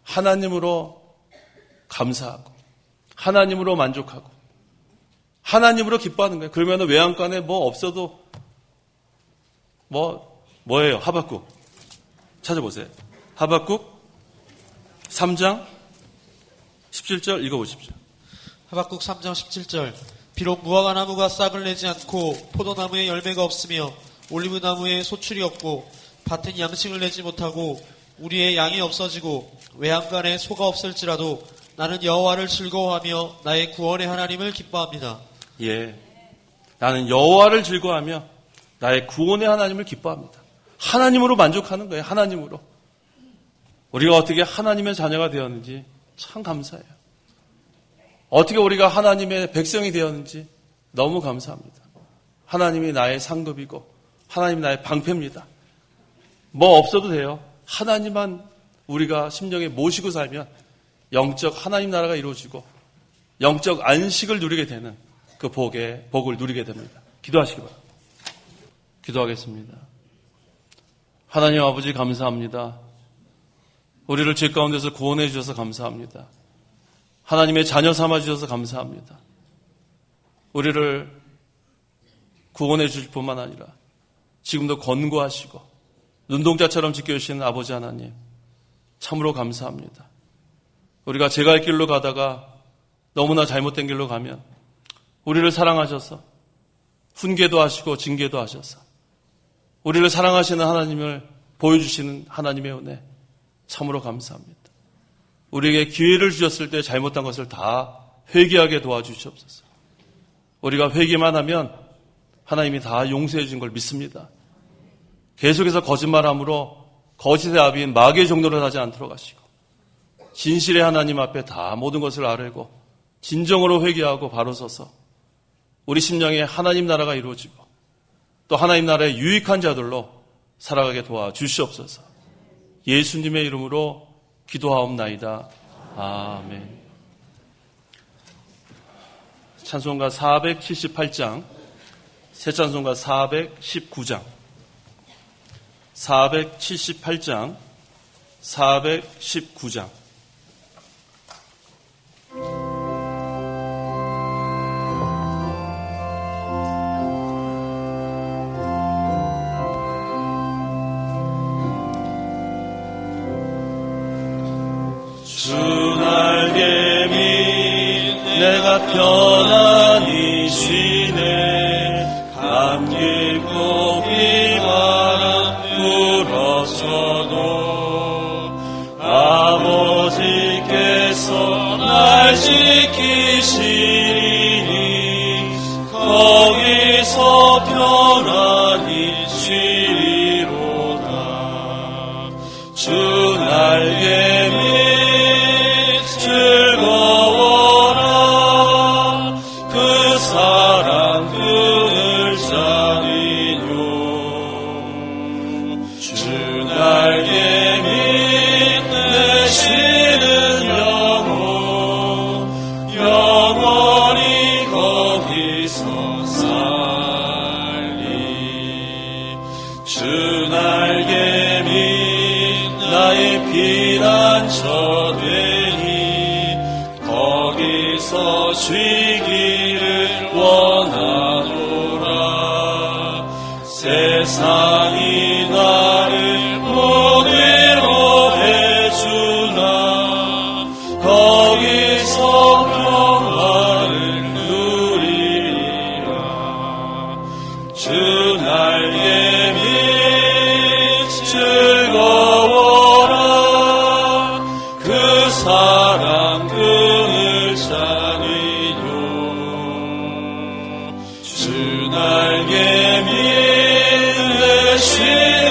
[SPEAKER 1] 하나님으로 감사하고 하나님으로 만족하고 하나님으로 기뻐하는 거예요. 그러면 외양간에 뭐 없어도 뭐예요? 하박국 찾아보세요. 하박국 3장 17절 읽어보십시오.
[SPEAKER 5] 하박국 3장 17절. 비록 무화과나무가 싹을 내지 않고 포도나무에 열매가 없으며 올리브나무에 소출이 없고 밭은 양식을 내지 못하고 우리의 양이 없어지고 외양간에 소가 없을지라도 나는 여호와를 즐거워하며 나의 구원의 하나님을 기뻐합니다.
[SPEAKER 1] 예, 나는 여호와를 즐거워하며 나의 구원의 하나님을 기뻐합니다. 하나님으로 만족하는 거예요. 하나님으로. 우리가 어떻게 하나님의 자녀가 되었는지 참 감사해요. 어떻게 우리가 하나님의 백성이 되었는지 너무 감사합니다. 하나님이 나의 상급이고 하나님이 나의 방패입니다. 뭐 없어도 돼요. 하나님만 우리가 심령에 모시고 살면 영적 하나님 나라가 이루어지고 영적 안식을 누리게 되는 그 복을 누리게 됩니다. 기도하시기 바랍니다. 기도하겠습니다. 하나님 아버지 감사합니다. 우리를 죄 가운데서 구원해 주셔서 감사합니다. 하나님의 자녀 삼아 주셔서 감사합니다. 우리를 구원해 주실 뿐만 아니라 지금도 권고하시고 눈동자처럼 지켜주시는 아버지 하나님 참으로 감사합니다. 우리가 제갈 길로 가다가 너무나 잘못된 길로 가면 우리를 사랑하셔서 훈계도 하시고 징계도 하셔서 우리를 사랑하시는 하나님을 보여주시는 하나님의 은혜 참으로 감사합니다. 우리에게 기회를 주셨을 때 잘못한 것을 다 회개하게 도와주시옵소서. 우리가 회개만 하면 하나님이 다 용서해 주신 걸 믿습니다. 계속해서 거짓말함으로 거짓의 아비인 마귀의 종노릇 하지 않도록 하시고 진실의 하나님 앞에 다 모든 것을 아뢰고 진정으로 회개하고 바로 서서 우리 심령에 하나님 나라가 이루어지고 또 하나님 나라의 유익한 자들로 살아가게 도와주시옵소서. 예수님의 이름으로 기도하옵나이다. 아멘. 찬송가 478장, 새 찬송가 419장, 478장, 419장. 주 날개미 내가 편안히 쉬네 감기고 비바람 불어서도 아버지께서 날 지키시니 거기서 편안히 쉬리로다. 주 날개미 즐거워라 그 사랑 그을 자리뇨. 주 날개미 내 거기서 살리. 주 날개미 나의 피난처 되니 거기서 쉬기를 원하노라. 세상이 나를 보내로 해주나 거기서 평화를 누리리라. 주 날개미 즐거워라. 그 사랑 그늘 자리요. 주 날개미 내 쉬는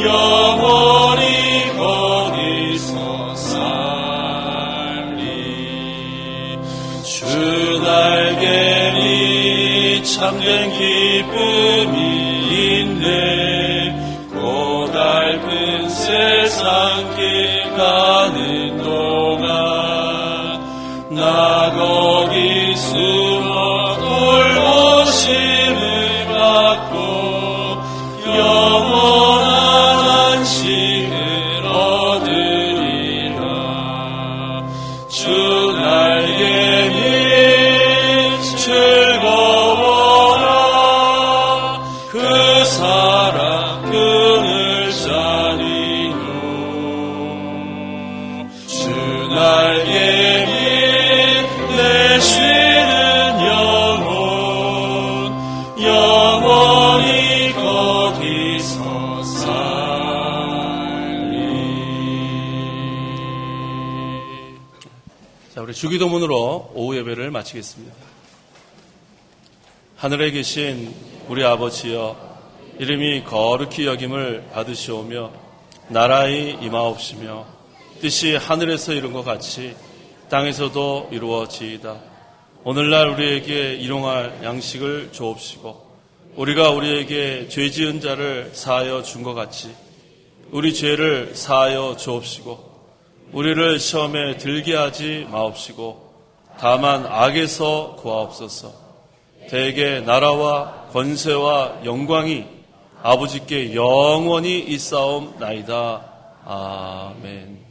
[SPEAKER 1] 영원히 거기서 살리. 주 날개니 참된 기쁨이 있네. 고달픈 세상길 가는 동안 나 거기 숨어 돌보심을 받고 영원한 안식을 얻으리라. 주 날개니 즐거워라. 그 사랑 그늘 자리요. 주 날개니 내 쉬는 영원히 거기서 살리. 자, 우리 주기도문으로 오후 예배를 마치겠습니다. 하늘에 계신 우리 아버지여, 이름이 거룩히 여김을 받으시오며 나라의 임하옵시며 뜻이 하늘에서 이룬 것 같이 땅에서도 이루어지이다. 오늘날 우리에게 일용할 양식을 주옵시고 우리가 우리에게 죄 지은 자를 사하여 준 것 같이 우리 죄를 사하여 주옵시고 우리를 시험에 들게 하지 마옵시고 다만 악에서 구하옵소서. 대개 나라와 권세와 영광이 아버지께 영원히 있사옵나이다. 아멘.